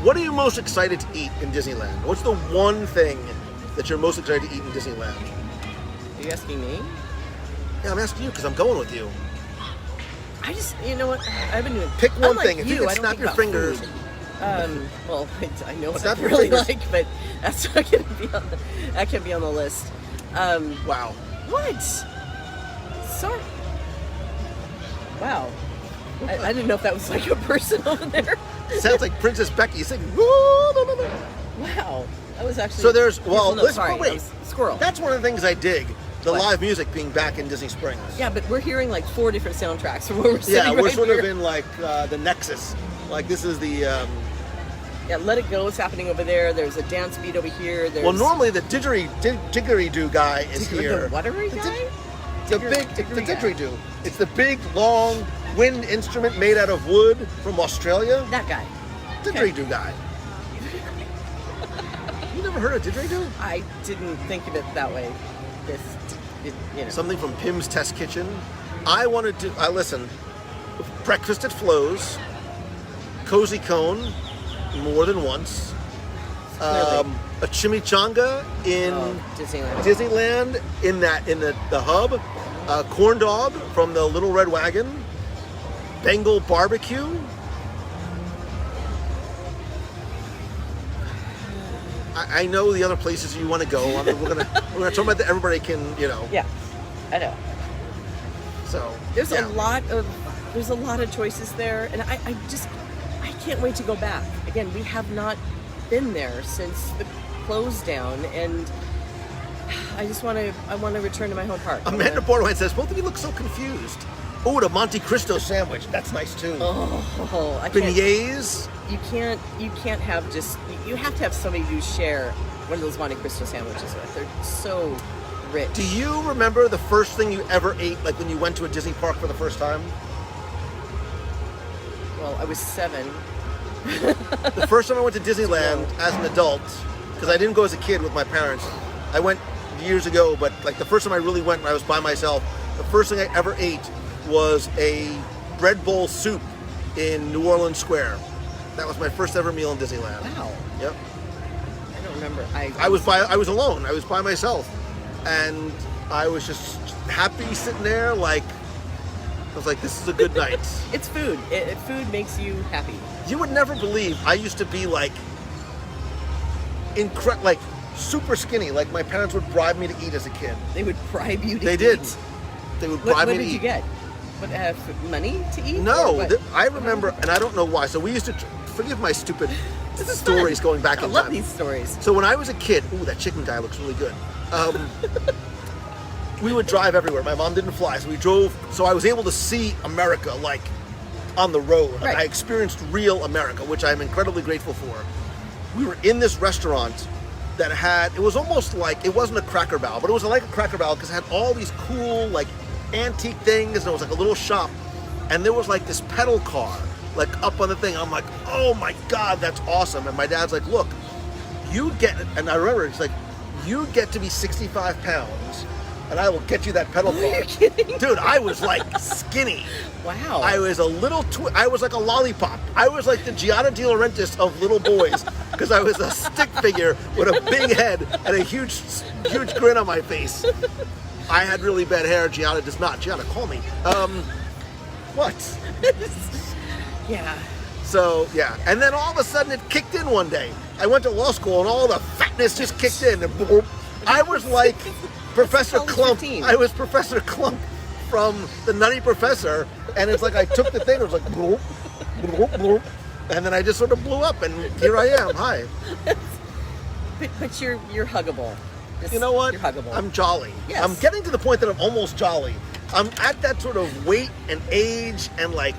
What are you most excited to eat in Disneyland? What's the one thing that you're most excited to eat in Disneyland? Are you asking me? Yeah, I'm asking you because I'm going with you. I just, you know what? I've been doing. Pick one unlike thing. If you you, can I don't snap think your about fingers. food. Well, I know what Snap I your really fingers. like, but that's not gonna be on the. That can be on the list. Wow. What? Sorry. Wow. I didn't know if that was like a person over there. Sounds like Princess Becky saying, "Whoa, no, no, no." Wow. That was actually. So there's, well, no, listen, sorry, but wait. that was squirrel. That's one of the things I dig. The What? live music being back in Disney Springs. Yeah, but we're hearing like 4 different soundtracks from where we're sitting Yeah, we're right sort here. of in like the Nexus. Like this is the. Yeah, Let It Go is happening over there. There's a dance beat over here. There's Well, normally the didgeridoo guy is here. The whatery guy? The didgeridoo. It's the big, long wind instrument made out of wood from Australia. That guy. Didgeridoo guy. You never heard of didgeridoo? I didn't think of it that way. You know. Something from Pim's Test Kitchen. I wanted to. Listen. Breakfast at Flo's, Cozy Cone, more than once. Clearly. A chimichanga in Disneyland. Disneyland in the hub. Corn dog from the Little Red Wagon. Bengal barbecue. I know the other places you want to go. We're gonna talk about that. Everybody can, Yeah, I know. So There's yeah. a lot of choices there, and I can't wait to go back. Again, we have not been there since the close down, and I want to return to my home park. Amanda Borderline says, both of you look so confused. Oh, the Monte Cristo sandwich. That's nice too. Oh, I can't. Beignets. You can't have just. You have to have somebody to share one of those Monte Cristo sandwiches with. They're so rich. Do you remember the first thing you ever ate, like when you went to a Disney park for the first time? Well, I was 7. The first time I went to Disneyland as an adult, because I didn't go as a kid with my parents. I went years ago, but like the first time I really went when I was by myself, the first thing I ever ate was a bread bowl soup in New Orleans Square. That was my first ever meal in Disneyland. Wow. Yep. I don't remember. I was alone. I was by myself, and I was just happy sitting there. Like I was like, "This is a good night." It's food. Food makes you happy. You would never believe I used to be like like super skinny. Like my parents would bribe me to eat as a kid. They would bribe you to They eat. did. They would bribe What me to did eat. you get? What, money to eat? Or No, what? I remember, and I don't know why. So we used to forgive my stupid This is stories fun. going back I in love time. these stories. So when I was a kid, ooh, that chicken guy looks really good. We would drive everywhere. My mom didn't fly, so we drove. So I was able to see America, like, on the road. Right. I experienced real America, which I'm incredibly grateful for. We were in this restaurant that had, it was almost like, it wasn't a Cracker Barrel, but it was like a Cracker Barrel because it had all these cool, like, antique things, and it was like a little shop. And there was like this pedal car, like up on the thing. I'm like, oh my God, that's awesome. And my dad's like, look, you get, and I remember it's like, you get to be 65 pounds and I will get you that pedal car. Are you kidding? Dude, I was like skinny. Wow. I was a little, I was like a lollipop. I was like the Gianna De Laurentiis of little boys because I was a stick figure with a big head and a huge grin on my face. I had really bad hair. Gianna does not. Gianna, call me. What? Yeah. So, yeah. And then all of a sudden it kicked in one day. I went to law school and all the fatness just kicked in. And boom. I was like Professor College Clump. 15. I was Professor Clump from The Nutty Professor. And it's like I took the thing, it was like, bloop, bloop, bloop. And then I just sort of blew up, and here I am. Hi. But you're huggable. You know what? You're huggable. I'm jolly. Yes. I'm getting to the point that I'm almost jolly. I'm at that sort of weight and age, and like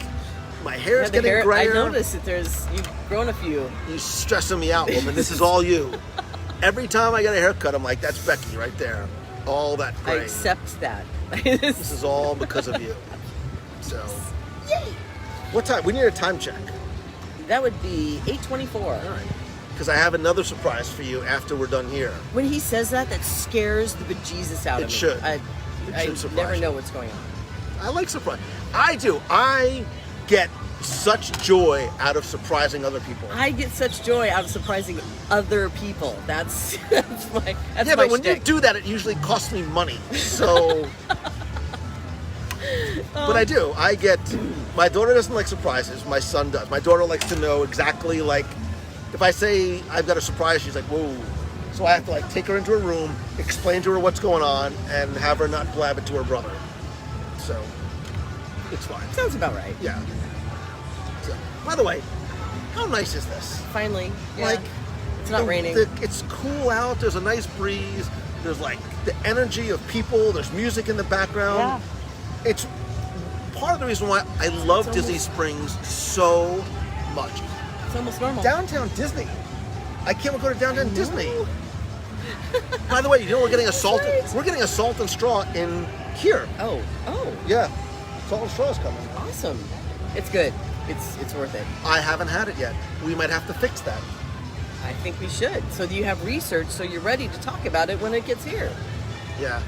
my hair is Yeah, the getting hair, grayer. I noticed that you've grown a few. You're stressing me out, woman. This is all you. Every time I get a haircut, I'm like, that's Becky right there. All that I gray. accept that. This is all because of you. So, Yay! what time? We need a time check. That would be 8:24. All right. Because I have another surprise for you after we're done here. When he says that scares the bejesus out of me. It should. I should surprise never you. know what's going on. I like surprise. I do. I get such joy out of surprising other people. I get such joy out of surprising other people. That's my Yeah, my but when shtick. you do that, it usually costs me money. So, but I do. I get. My daughter doesn't like surprises. My son does. My daughter likes to know exactly like. If I say I've got a surprise, she's like, "Whoa!" So I have to like take her into her room, explain to her what's going on, and have her not blab it to her brother. So it's fine. Sounds about right. Yeah. So, by the way, how nice is this? Finally, yeah. Like, it's not raining. It's cool out. There's a nice breeze. There's like the energy of people. There's music in the background. Yeah. It's part of the reason why I love It's Disney almost- Springs so much. It's almost normal. Downtown Disney. I can't wait to go to downtown know. Disney. By the way, you know we're getting a salt. right. We're getting a salt and straw in here. Oh, Yeah, salt and straw is coming. awesome. It's good. It's worth it. I haven't had it yet. We might have to fix that. I think we should. So you have research, so you're ready to talk about it when it gets here. Yeah.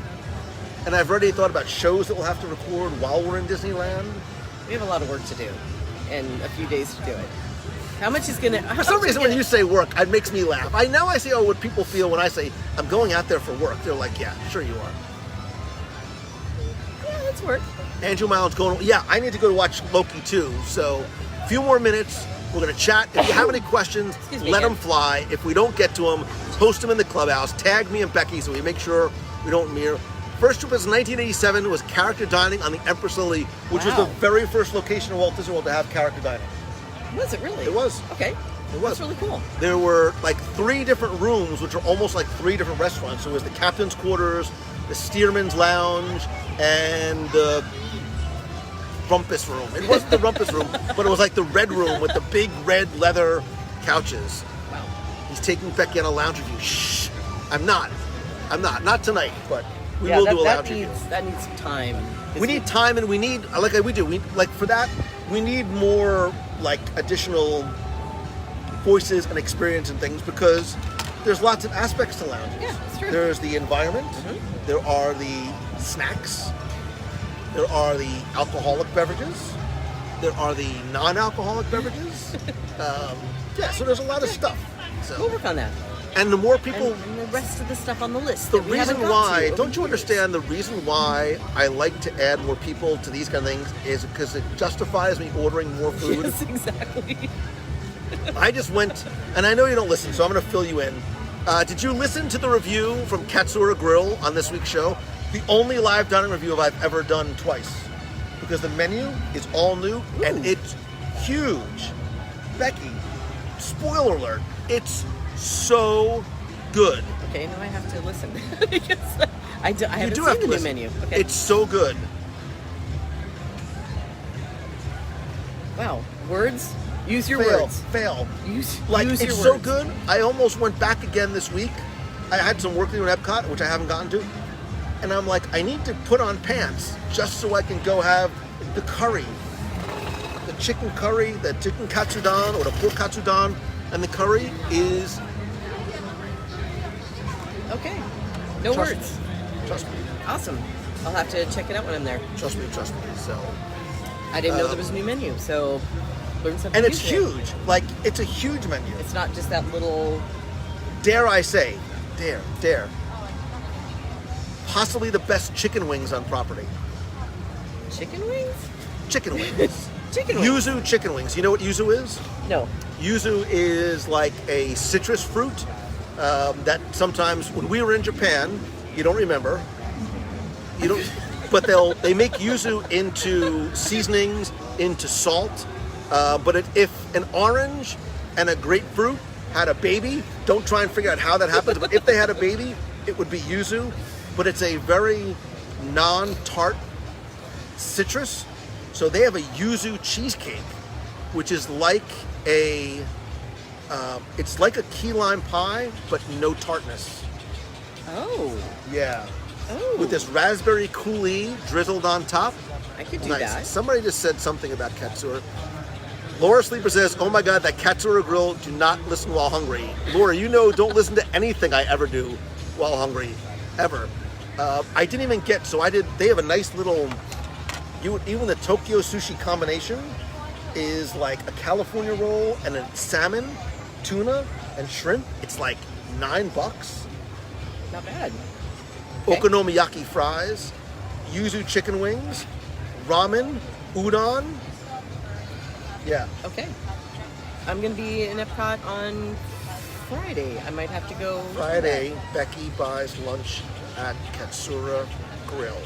And I've already thought about shows that we'll have to record while we're in Disneyland. We have a lot of work to do, and a few days to do it. How much is gonna? For some reason, when you say work, it makes me laugh. I now I see what people feel when I say I'm going out there for work. They're like, "Yeah, sure you are." Yeah, that's work. Andrew Mallon's going. Yeah, I need to go to watch Loki too. So, a few more minutes. We're gonna chat. If you have any questions, Excuse me, let them Ken. fly. If we don't get to them, post them in the clubhouse. Tag me and Becky so we make sure we don't mirror. First trip was 1987. Was character dining on the Empress Lily, which was Wow. the very first location of Walt Disney World to have character dining. Was it really? It was. Okay. It was. That's really cool. There were like 3 different rooms, which are almost like 3 different restaurants. So it was the captain's quarters, the steerman's lounge, and the rumpus room. It wasn't the rumpus room, but it was like the red room with the big red leather couches. Wow. He's taking Becky on a lounge review. Shh. I'm not. Not tonight, but we Yeah, will that, do a that lounge review. needs some time. We need time, and we need like we do. We like for that. We need more like additional voices and experience and things because there's lots of aspects to lounges. Yeah, that's true. There's the environment. Mhm. There are the snacks. There are the alcoholic beverages. There are the non-alcoholic beverages. Yeah, so there's a lot of stuff. We'll So, work on that. and the more people And the rest of the stuff on the list. the that we haven't reason got why, to over don't you the years. understand the reason why I like to add more people to these kind of things is because it justifies me ordering more food. Yes, exactly. I just went, and I know you don't listen, so I'm going to fill you in. Did you listen to the review from Katsura Grill on this week's show? The only live dining review I've ever done twice. Because the menu is all new and Ooh. it's huge. Becky, spoiler alert, it's so good. Okay, now I have to listen because I You haven't do seen have to the new listen. menu. Okay. It's so good. Wow. Words? Use your Fail, words. fail. Use Like, use it's your so words. good. I almost went back again this week. I had some work to do in Epcot, which I haven't gotten to. And I'm like, I need to put on pants just so I can go have the curry. The chicken curry, the chicken katsudon, or the pork katsudon. And the curry is, Okay. No Trust words. trust me, Awesome. I'll have to check it out when I'm there. trust me. So, I didn't know there was a new menu, so learn something. and it's new today. huge. Like, it's a huge menu. It's not just that little. Dare I say, dare. Possibly the best chicken wings on property. Chicken wings? Chicken wings. Chicken wings? Yuzu chicken wings. You know what yuzu is? No. Yuzu is like a citrus fruit that sometimes when we were in Japan, you don't remember. You don't, but they make yuzu into seasonings, into salt. But if an orange and a grapefruit had a baby, don't try and figure out how that happens, but if they had a baby, it would be yuzu. But it's a very non-tart citrus. So they have a yuzu cheesecake, which is like it's like a key lime pie, but no tartness. Oh. Yeah. Oh. With this raspberry coulis drizzled on top. I could do Nice. that. Somebody just said something about Katsura. Laura Sleeper says, "Oh my God, that Katsura Grill, do not listen while hungry." Laura, don't listen to anything I ever do while hungry, ever. I didn't even get, they have a nice little, even the Tokyo Sushi combination is like a California roll and a salmon, tuna, and shrimp. It's like $9. Not bad. Okay. Okonomiyaki fries, yuzu chicken wings, ramen, udon. Yeah. Okay. I'm going to be in Epcot on Friday. I might have to go. Friday, Becky buys lunch at Katsura Grill.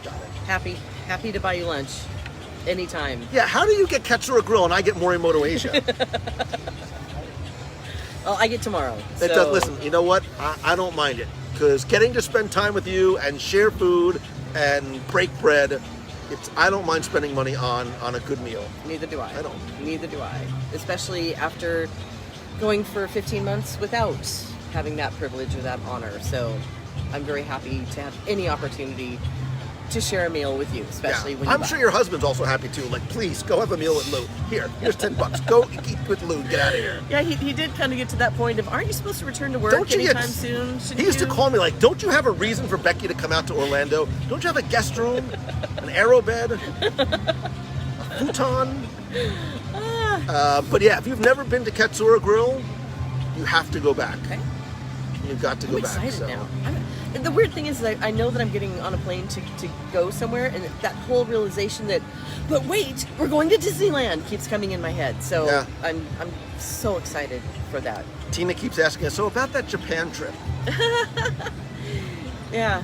Got it. Happy to buy you lunch anytime. Yeah, how do you get Katsura Grill and I get Morimoto Asia? Well, I get tomorrow. Listen, you know what? I don't mind it. Because getting to spend time with you and share food and break bread, I don't mind spending money on a good meal. Neither do I. I don't. Neither do I. Especially after going for 15 months without having that privilege or that honor. So I'm very happy to have any opportunity to share a meal with you, especially when I'm sure your husband's also happy too. Like, please go have a meal with Lou. Here's $10. Go eat with Lou. Get out of here. Yeah, he did kind of get to that point of, aren't you supposed to return to work Don't you anytime soon? He used to call me like, don't you have a reason for Becky to come out to Orlando? Don't you have a guest room, an aero bed, a futon? But yeah, if you've never been to Katsura Grill, you have to go back. Okay. You've got to go I'm back. excited now. And the weird thing is that I know that I'm getting on a plane to go somewhere, and that whole realization that, but wait, we're going to Disneyland keeps coming in my head. So Yeah. I'm so excited for that. Tina keeps asking us, so about that Japan trip. Yeah.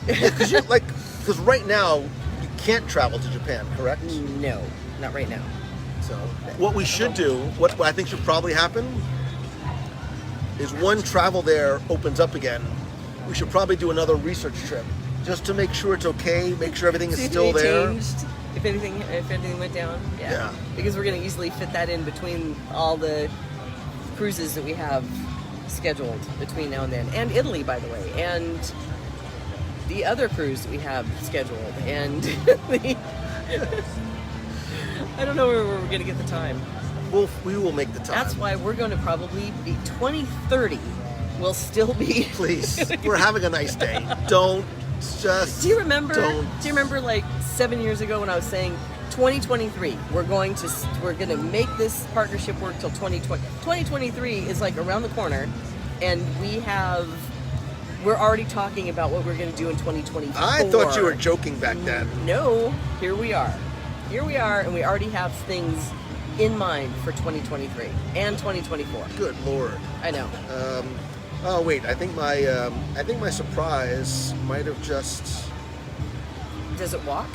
Because right now you can't travel to Japan, correct? No, not right now. So what we should do, what I think should probably happen, is when travel there opens up again, we should probably do another research trip just to make sure it's okay, make sure everything is See if still anything there. changed, if anything went down. Yeah. Because we're going to easily fit that in between all the cruises that we have scheduled between now and then, and Italy, by the way, and the other cruise that we have scheduled, and I don't know where we're going to get the time. We will make the time. That's why we're going to probably be 2030. Will still be. Please, we're having a nice day. Don't just. Do you remember? Don't. Do you remember like 7 years ago when I was saying 2023? We're going to make this partnership work till 2020. 2023 is like around the corner, and we're already talking about what we're going to do in 2024. I thought you were joking back then. No, here we are, and we already have things in mind for 2023 and 2024. Good Lord. I know. Oh wait, I think my surprise might have just. Does it walk?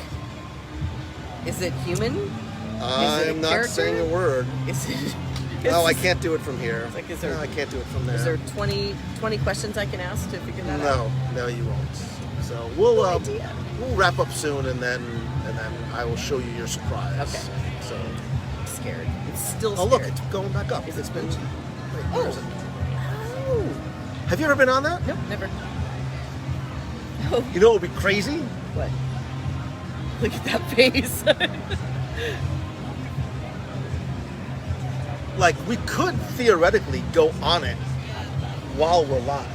Is it human? Is it a I'm not character? saying a word. Is it? No, I can't do it from here. Like, No, I can't do it from there. Is there 20 questions I can ask to figure that out? No, you won't. So we'll No idea. we'll wrap up soon, and then I will show you your surprise. Okay. So. I'm scared. It's still Oh scared. look, it's going back up. Is it It's been. moving? Wait, where is it? Oh. Have you ever been on that? Nope, never. Oh, You know what would be crazy? what? Look at that face. Like we could theoretically go on it while we're live.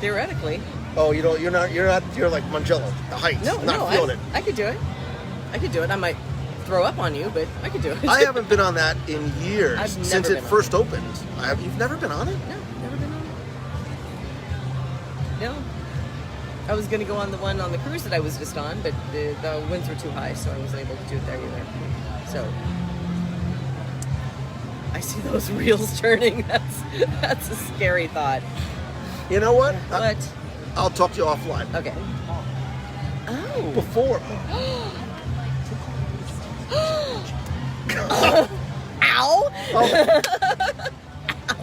Theoretically. Oh, you're like Mangello, the heights, No, not feeling it. I could do it. I might throw up on you, but I could do it. I haven't been on that in years I've never since been it on first opened. You've never been on it? No, never been on it. No. I was going to go on the one on the cruise that I was just on, but the winds were too high, so I wasn't able to do it there either. So I see those wheels turning. That's a scary thought. You know what? What? I'll talk to you offline. Okay. Oh. Before. Ow!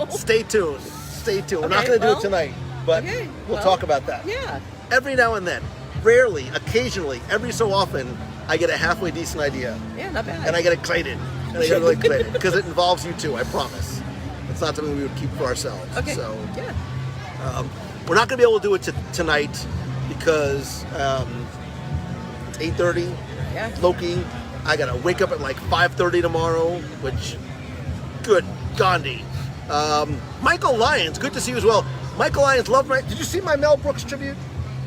Stay tuned. Stay tuned. We're not Okay, going to do well, it tonight, but okay, we'll well, talk about that. Yeah. Every now and then, rarely, occasionally, every so often, I get a halfway decent idea. Yeah, not bad. And I get excited. And I get really excited because it involves you too, I promise. It's not something we would keep for ourselves. Okay. So Yeah. we're not going to be able to do it tonight because it's 8:30. Yeah. Loki. I got to wake up at like 5:30 tomorrow, which, good Gandhi. Michael Lyons, good to see you as well. Michael Lyons, love my. Did you see my Mel Brooks tribute?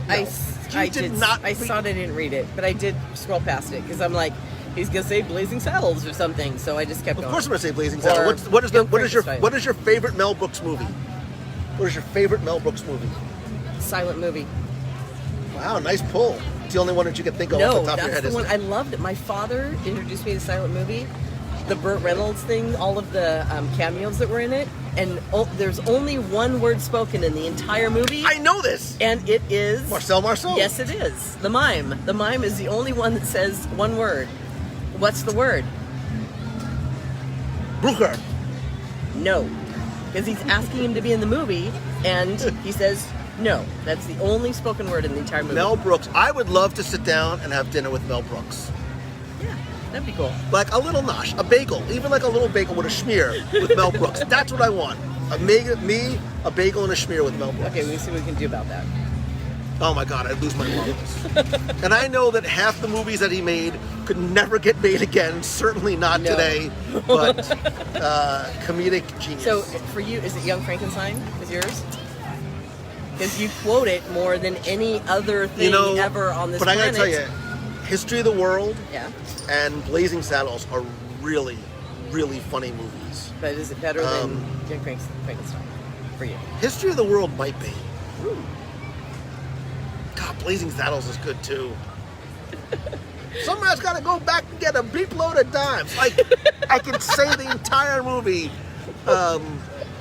No. I did not. I saw it. I didn't read it, but I did scroll past it because I'm like, he's gonna say Blazing Saddles or something. So I just kept going. Of course, I'm gonna say Blazing Or Saddles. What is Young your Frankenstein. favorite Mel Brooks movie? What is your favorite Mel Brooks movie? Silent movie. Wow, nice pull. It's the only one that you can think of off No, the top of your that's head. the one. Isn't it? I loved it. My father introduced me to Silent movie. The Burt Reynolds thing, all of the cameos that were in it, and there's only one word spoken in the entire movie. I know this. And it is Marcel Marceau. Yes, it is. The mime. The mime is the only one that says one word. What's the word? Brooker. No. Because he's asking him to be in the movie, and he says no. That's the only spoken word in the entire movie. Mel Brooks. I would love to sit down and have dinner with Mel Brooks. Yeah, that'd be cool. Like a little nosh, a bagel, even like a little bagel with a schmear with Mel Brooks. That's what I want. A bagel and a schmear with Mel Brooks. Okay, we see what we can do about that. Oh my God, I'd lose my marbles. And I know that half the movies that he made could never get made again, certainly not No. today, but comedic genius. So for you, is it Young Frankenstein? Is yours? Because you quote it more than any other thing ever on this but planet. I gotta tell you, History of the World Yeah. and Blazing Saddles are really, really funny movies. But is it better than Young Frankenstein for you? History of the World might be. God, Blazing Saddles is good too. Somebody's got to go back and get a beep load of dimes. Like, I can say the entire movie.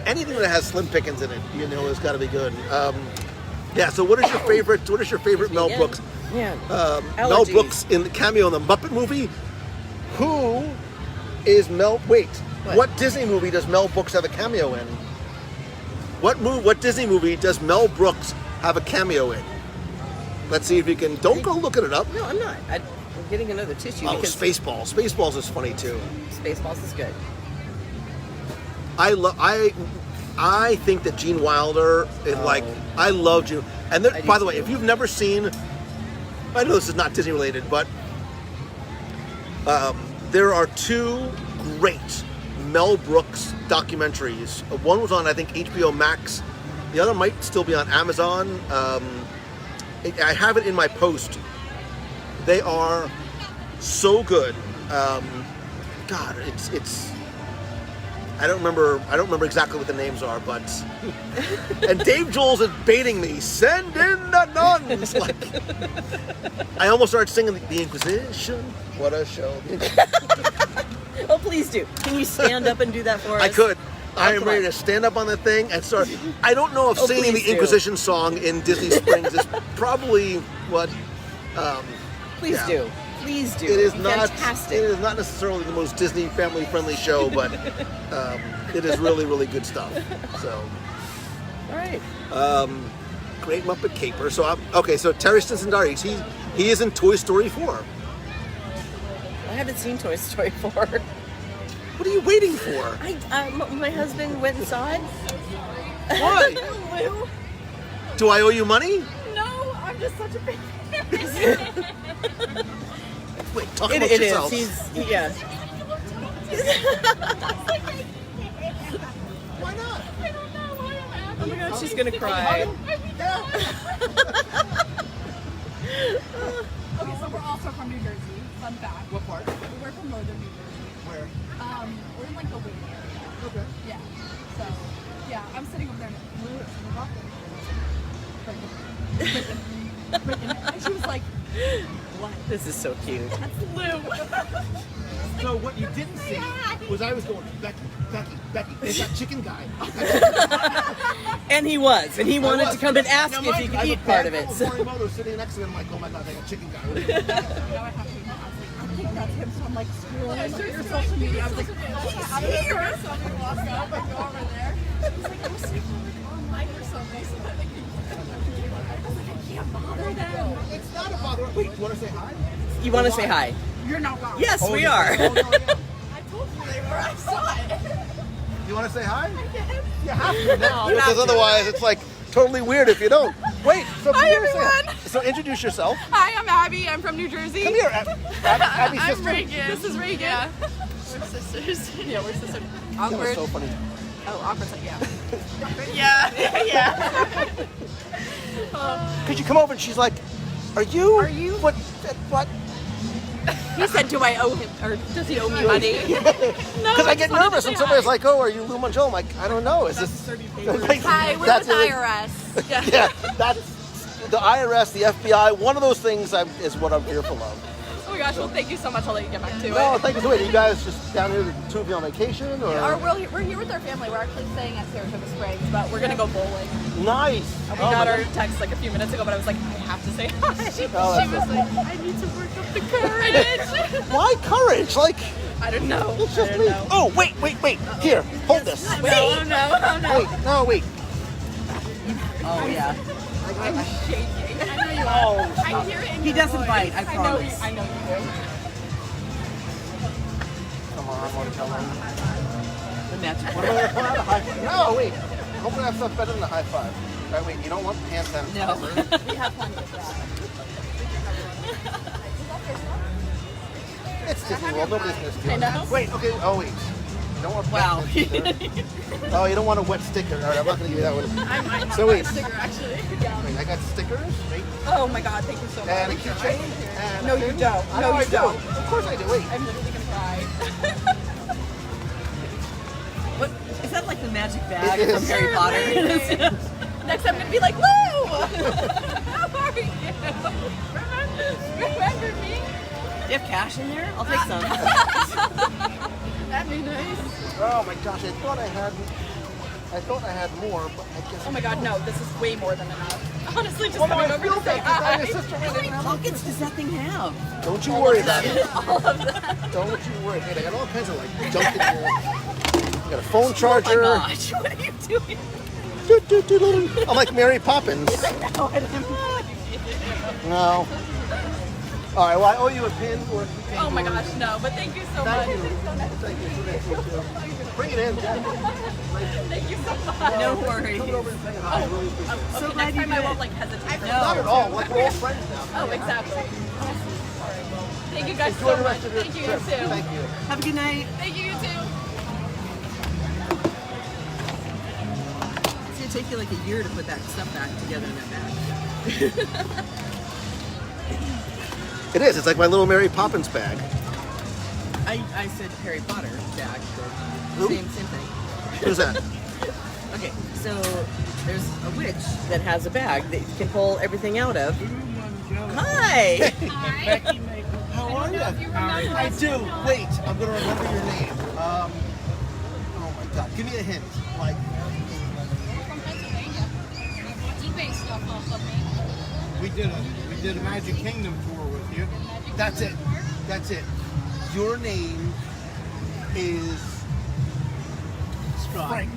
Anything that has Slim Pickens in it, has got to be good. Yeah. So, what is your favorite? What is your favorite Mel Again. Brooks? Yeah. Mel Allergies. Brooks in the cameo in the Muppet movie. Who is Mel? Wait. What Disney movie does Mel Brooks have a cameo in? What Disney movie does Mel Brooks have a cameo in? Let's see if you can. Don't go looking it up. No, I'm not. I'm getting another tissue Oh, because Spaceballs. Spaceballs is funny too. Spaceballs is good. I think that Gene Wilder is I love Gene. And I do by the way, too. if you've never seen, I know this is not Disney related, but there are two great Mel Brooks documentaries. One was on I think HBO Max. The other might still be on Amazon. I have it in my post. They are so good. God, it's. I don't remember exactly what the names are, but. And Dave Jules is baiting me. Send in the nuns. Like, I almost started singing the Inquisition. What a show! Oh, please do. Can you stand up and do that for us? I could. I am come ready on. to stand up on the thing and start. I don't know if Oh, singing the please do. Inquisition song in Disney Springs is probably what. Please Yeah. do. Please do. It is It'd be not. fantastic. It is not necessarily the most Disney family-friendly show, but it is really, really good stuff. So, All right. great Muppet Caper. So, okay. So Terry Stinson Diaries. He is in Toy Story 4. I haven't seen Toy Story 4. What are you waiting for? My husband went and saw it. Why? Lou? Do I owe you money? No, I'm just such a big fan. Wait, talk It about is. yourself. Yeah. Why not? I don't know why I'm asking. Oh my God, she's gonna cry. Okay, so we're also from New Jersey. Fun fact. What part? We're from northern New Jersey. Where? We're in like the Wayne area. Okay. Yeah. So, yeah, I'm sitting over there. And she was like, What? This is so cute. "That's Lou." So what you didn't see was I was going, Becky, there's that chicken guy. And he was. And he wanted to come and ask Now, if he mind could you, eat part of it. I have a Morimoto sitting next to me. I'm like, oh my God, they got chicken guy. Now I have to ask. think that's him, so I'm like scrolling through your social media. I was like, he's here. So I'm gonna walk up and go over there. He's like, I was sleeping online or something. So I think I can't bother them. It's not a bother. Wait, you want to say hi? You want to say hi? You're not wrong. Yes, we yeah. are. Oh, no, yeah. I told you they were. I saw it. You want to say hi? Yes. You have to now, because otherwise it's like totally weird if you don't. Wait, so come Hi, here, say hi. everyone. So introduce yourself. Hi, I'm Abby. I'm from New Jersey. Come here, Abby's I'm sister. Reagan. This is Reagan. Yeah. We're sisters. Yeah, we're sisters. That was Awkward. so funny. Oh, awkward. Yeah. yeah. Could you come over and she's like, Are you? What? He said, "Do I owe him, or does he owe me money?" Because I get nervous and somebody's like, "Oh, are you Lou Mangiello?" I'm like, "I don't know. Is this?" Like, Hi, we're that's with it. IRS. Yeah, that's the IRS, the FBI. One of those things is what I'm fearful of. Oh my gosh! Well, thank you so much. I'll let you get back to No, it. thank you. So wait, are you guys just down here, the two of you on vacation, or? We're here with our family. We're actually staying at Saratoga Springs, but we're gonna go bowling. Nice. We got our text like a few minutes ago, but I was like, I have to say hi. She that's was like, I need to work up the courage. Why courage? Like, I don't know. it's just me. Oh, wait. Here, hold this. Wait. Oh no. Wait. Oh yeah. I'm shaking. I know you are. Oh, I hear it in He your doesn't voice. bite, I promise. I know you do. come on, Montello. The magic What word. about a high five? No, wait. Hopefully I have stuff better than a high five. All right, wait. You don't want hand sanitizer. No. We have plenty of that. It's Disney World. Nobody's gonna steal I it. know. Wait. Okay. Oh, wait. You don't want Wow. Oh, you don't want a wet sticker. All right, I'm not gonna give you that one. I might have So my wait. sticker actually. Yeah. Wait, I got stickers. Wait. Oh my god, thank you so much. And a keychain. And No, a you pin. don't. I No, know you I don't. do. Of course I do. Wait. I'm literally gonna cry. What is that like the magic bag It from is. Harry Potter? Next I'm gonna be like, Lou! How are you? Remember me? Do you have cash in there? I'll take some. That'd be nice. Oh my gosh, I thought I had more, but I guess. Oh my god, no, this is way more than enough. Honestly, just Well, no, coming I over feel to say bad 'cause hi. I'm your sister. How many pockets does that thing have? Don't you worry about it. All of that. Don't you worry. Wait, I got all kinds of like junk in here. I got a phone Oh charger. my gosh, what are you doing? I'm like Mary Poppins. No. All right. Well, I owe you a pin or a keychain. Oh my gosh, no, but thank you so Thank much. you. Thank you. Bring it in, Jen. Thank you so much. No worries. Come over and say hi. I really appreciate it. So Okay, glad next you time I did. won't like hesitate. No. Not at all. Like we're all friends now. Oh, exactly. Thank you guys Enjoy so the much. rest of your Thank you, trip. you too. Thank you. Have a good night. Thank you, you too. It's gonna take you like a year to put that stuff back together in that bag. It is. It's like my little Mary Poppins bag. I said Harry Potter bag, Who? but same thing. Who's that? Okay, so there's a witch that has a bag that you can pull everything out of. Hi! How are you? I do. Wait, I'm gonna remember your name. Oh my God! Give me a hint. Like, From Pennsylvania. eBay stuff off of me. We did a Magic Kingdom tour with you. that's it. That's it. Your name is Frank.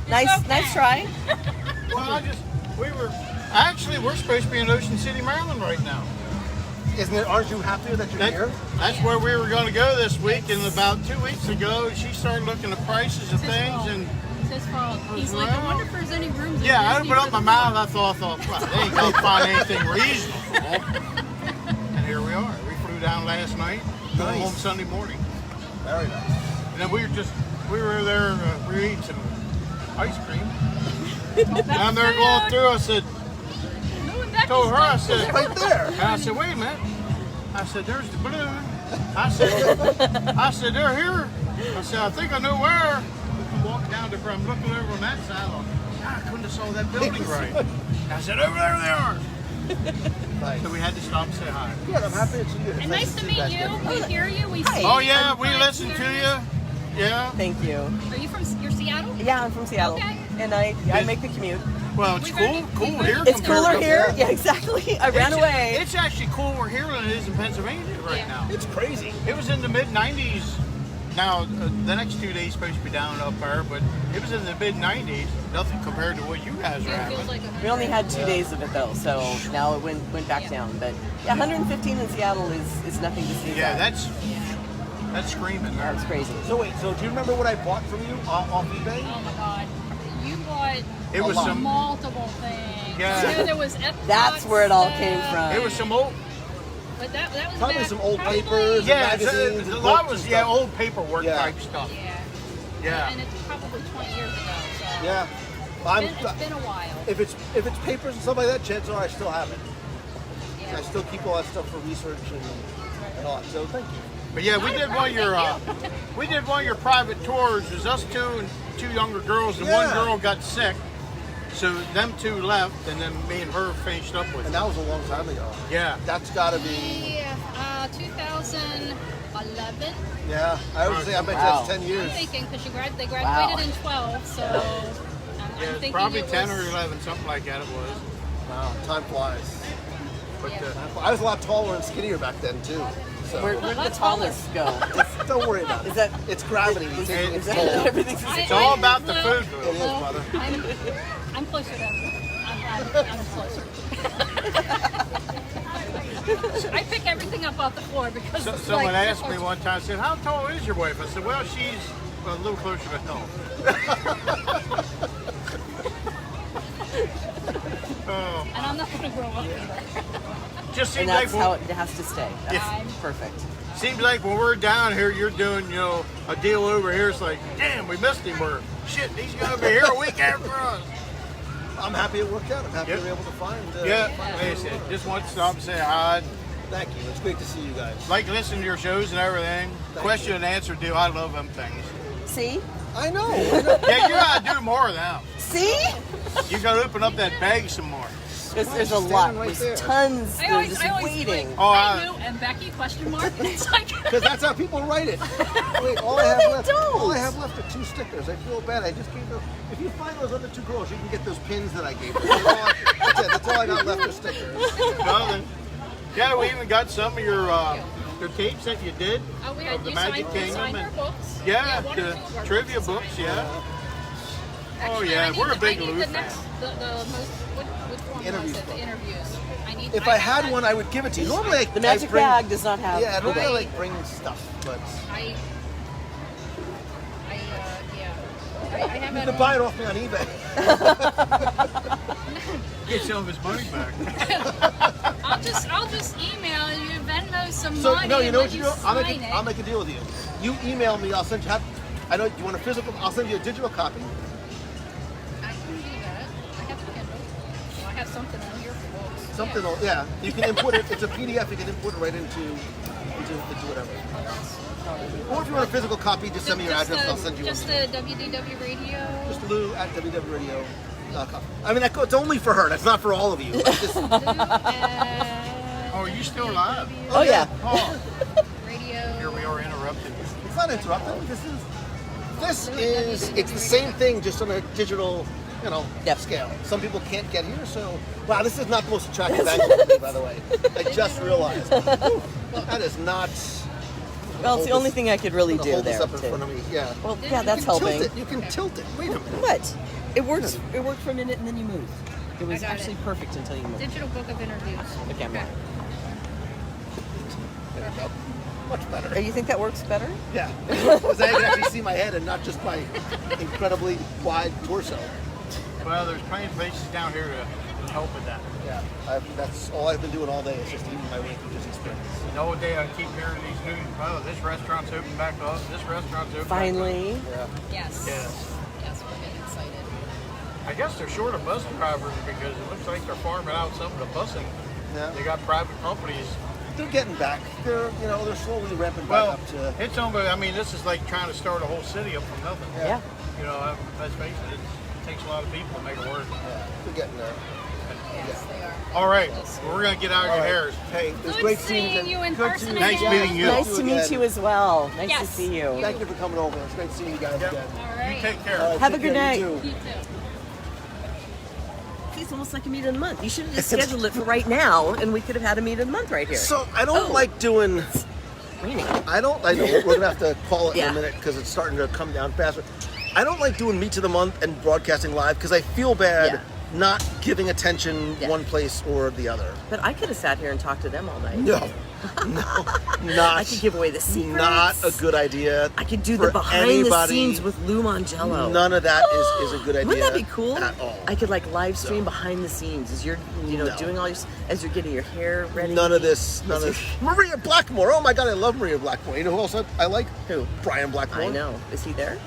Nice try. Well, we're supposed to be in Ocean City, Maryland right now. Isn't it? Aren't you happy that you're here? That's where we were going to go this week, and about 2 weeks ago, she started looking at prices of things, and It's his fault. He's like, I wonder if there's any rooms in yeah, I Disney opened for up my the mouth. I thought, well, they ain't gonna find anything reasonable. And here we are. We flew down last night, going Nice. home Sunday morning, Very nice. and then we were there. We were eating some ice cream. And they're going through. I said, told her, I said, Right there. and I said, wait a minute. I said, there's the balloon. I said, they're here. I said, I think I know where. I'm walking down to where I'm looking over on that side. I couldn't have saw that building right. I said, over there they are. Nice. So we had to stop and say hi. Good. I'm happy that you did. And nice to meet guys. you. We hear you. We see Oh you. yeah, we listened to you. Yeah. Thank you. Are you from Seattle? Yeah, I'm from Seattle. Okay. And I make the commute. Well, it's cool here. It's compared cooler to- here. Yeah, exactly. I ran away. It's actually cooler here than it is in Pennsylvania right now. It's crazy. It was in the mid 90s. Now, the next 2 days supposed to be down up there, but it was in the mid 90s. Nothing compared to what you guys are It having. feels like We only had 2 days of it though, so now it went back down. But yeah, 115 in Seattle is nothing to sneeze Yeah, at. that's screaming there. That's crazy. So wait, so do you remember what I bought from you off eBay? Oh my god. You bought It was some. multiple things. Yeah. You know, there was Epcot That's where it all stuff, came from. It was some old. But that was Probably back, some old probably- papers. Yeah, magazines a and lot books was and yeah stuff. old paperwork Yeah. type stuff. Yeah. Yeah. And it's probably 20 years ago. So Yeah. it's been a while. If it's papers and stuff like that, chances are I still have it. Yeah. I still keep all that stuff for research and all that. So thank you. But yeah, we did one of your private tours. It was us two and two younger girls, and one Yeah. girl got sick, so them two left, and then me and her finished up with And it. that was a long time ago. Yeah. That's got to be. Yeah, 2011. Yeah. I would say I bet you Wow. that's 10 I'm years. thinking because they graduated Wow. in 12, so Yeah, I'm it's thinking probably it 10 was, or 11, something like that. It was. Wow. Time flies. But Yeah. I was a lot taller and skinnier back then too. So Where did the Let's tallness go? don't worry about Is it. that It's gravity. is taking is its that toll. everything's it's all about the food. It Though. is, brother. I'm closer to I'm closer. I pick everything up off the floor because it's Someone like, asked me one time, said, "How tall is your wife?" I said, "Well, she's a little closer to hell." Oh, and I'm not going to grow up either. just and seems like that's how it has to stay. That's Yeah. perfect. seems like when we're down here, you're doing a deal over here. It's like, damn, we missed him. Or shit, he's gonna be here a week after us. I'm happy it worked out. I'm happy Yep. we were able to find. Yeah, like I said, just want to stop and say hi. Thank you. It's great to see you guys. Like listen to your shows and everything. Question and answer deal. I love them things. See? I know. Yeah, you gotta do more of them. See? You gotta open up that bag some more. There's a Standing lot. right There's there. tons. I They're always, just I always waiting. like, Oh, hi, Lou and Becky, question mark. It's like, Because that's how people write it. Wait, all I No, have they left. don't. All I have left are 2 stickers. I feel bad. I just gave those. If you find those other 2 girls, you can get those pins that I gave them. That's it. That's all I got left are stickers. Nothing. Yeah, we even got some of your tapes that you did oh, we of had the you Magic signed Kingdom our and books. yeah, one or the two of our trivia books. books. Yeah. Actually, yeah, I need we're a big I need Lou the fan. next, the most, which one Interviews was it? book. The interviews. If I had one, I would give it to you. Normally, The magic I bring, bag does not have. Yeah, normally I I- like bring stuff, but I have you it can buy it off me on eBay. Get some of his money back. I'll just email you, Venmo some So money. no, you and know let what you do? sign it. I'll make a deal with you. You email me. I'll send you. I know you want a physical. I'll send you a digital copy. I can do that. I have a Kindle. Well, I have something on here for books. Something. Yeah, you can input it. It's a PDF. You can input it right into whatever. Or if you want a physical copy, just send me your address. I'll send you one. Just the WDW radio. Just Lou at www.radio.com. I mean, it's only for her. That's not for all of you. It's just, Lou at Oh, are you still alive? Oh yeah. Oh, radio. here we are interrupted. it's not interrupting. It's the same thing, just on a digital, Yep. scale. Some people can't get here, so wow, this is not the most attractive angle for me, by the way. I just realized. Whew, that is not. Well, it's the only thing I could really do Hold this there. up in too. front of me. Yeah. Well, yeah, that's you can helping. Tilt it. You can tilt it. Wait a minute. What? It works. It worked for a minute and then you moved. It was I got actually it. perfect until you moved. Digital book of interviews. The camera. There you go. Much better. Oh, you think that works better? Yeah. Because I can actually see my head and not just my incredibly wide torso. Well, there's plenty of places down here to help with that. Yeah. That's all I've been doing all day. Is just eating my way through this experience. And all day I keep hearing these news. Oh, this restaurant's open back up. This restaurant's open. Finally. Yeah. Yes. Yes. Yes, we're getting excited. I guess they're short of bus drivers because it looks like they're farming out some of the busing. Yeah. They got private companies. They're getting back. They're slowly ramping back Well, up to. it's almost, I mean, this is like trying to start a whole city up from nothing. Yeah. You know, let's face it, it takes a lot of people to make it work. Yeah. They're getting there. Yes, they are. All right, well, we're going to get out of your hairs. Hey, it was Good great seeing you in good person seeing Nice again. meeting you. Nice to meet again. you as well. Nice to Yes. see you. Thank you for coming over. It's great seeing you guys Yep. again. All You right. take care. All right, Have a take good care, night. you too. You too. it's almost like a meet of the month. You should have just scheduled it for right now, and we could have had a meet of the month right here. So I don't Oh. like doing. Raining. I know we're gonna have to call it in Yeah. a minute because it's starting to come down faster. I don't like doing meets of the month and broadcasting live because I feel bad Yeah. not giving attention Yeah. one place or the other. But I could have sat here and talked to them all night. No, not. I could give away the secrets. Not a good idea. I could do for the behind anybody. the scenes with Lou Mangello. None of that is a good idea. Wouldn't that be cool? At all. I could like live stream So. behind the scenes as you're, No. doing all your, as you're getting your hair ready. None of this. None of this. Maria Blackmore. Oh my God, I love Maria Blackmore. You know who else I like? Who? Brian Blackmore. I know. Is he there?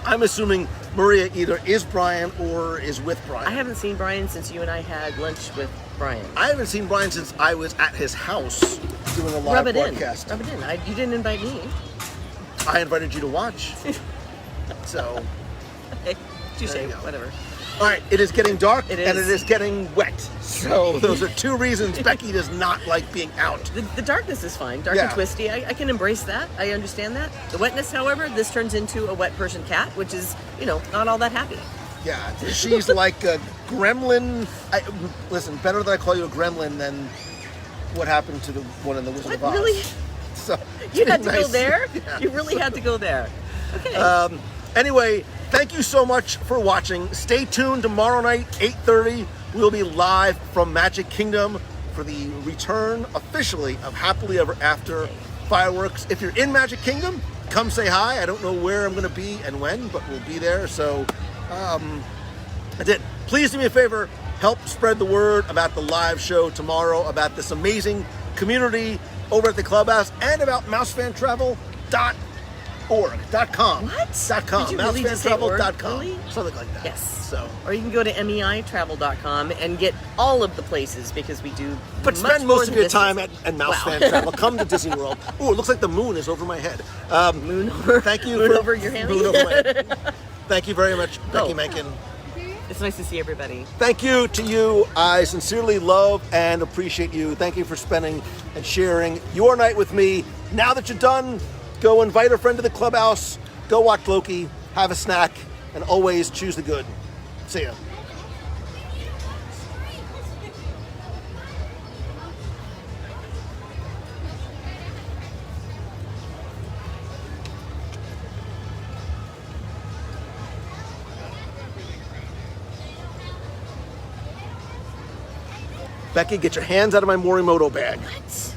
I'm assuming Maria either is Brian or is with Brian. I haven't seen Brian since you and I had lunch with Brian. I haven't seen Brian since I was at his house doing a live Rub it broadcast. in. Rub it in. You didn't invite me. I invited you to watch. So, Hey, touche. There you go. Whatever. all right, it is getting dark It and is. it is getting wet. So those are two reasons Becky does not like being out. The darkness is fine. Dark Yeah. and twisty. I can embrace that. I understand that. The wetness, however, this turns into a wet Persian cat, which is, not all that happy. Yeah, she's like a gremlin. Listen, better that I call you a gremlin than what happened to the one in the Wizard of What? Oz. Really? So You had to nice. go there? Yeah. You really had to go there. Okay. Anyway, thank you so much for watching. Stay tuned tomorrow night, 8:30. We'll be live from Magic Kingdom for the return officially of Happily Ever After fireworks. If you're in Magic Kingdom, come say hi. I don't know where I'm going to be and when, but we'll be there. So that's it. Please do me a favor, help spread the word about the live show tomorrow, about this amazing community over at the clubhouse, and about mousefantravel.com. .com. What? .com. Did you really just say org, mousefantravel.com. really? Something like that. Yes. So, Or you can go to meitravel.com and get all of the places because we do. but much spend more most of than your this. time at Mouse Wow. Fan Travel. Come to Disney World. Ooh, it looks like the moon is over my head. Moon over. Thank you Moon for over your hand. moon over my head. Thank you very much, Becky Oh. Menken. It's nice to see everybody. Thank you to you. I sincerely love and appreciate you. Thank you for spending and sharing your night with me. Now that you're done, go invite a friend to the clubhouse. Go watch Loki. Have a snack, and always choose the good. See ya. Becky, get your hands out of my Morimoto bag. What?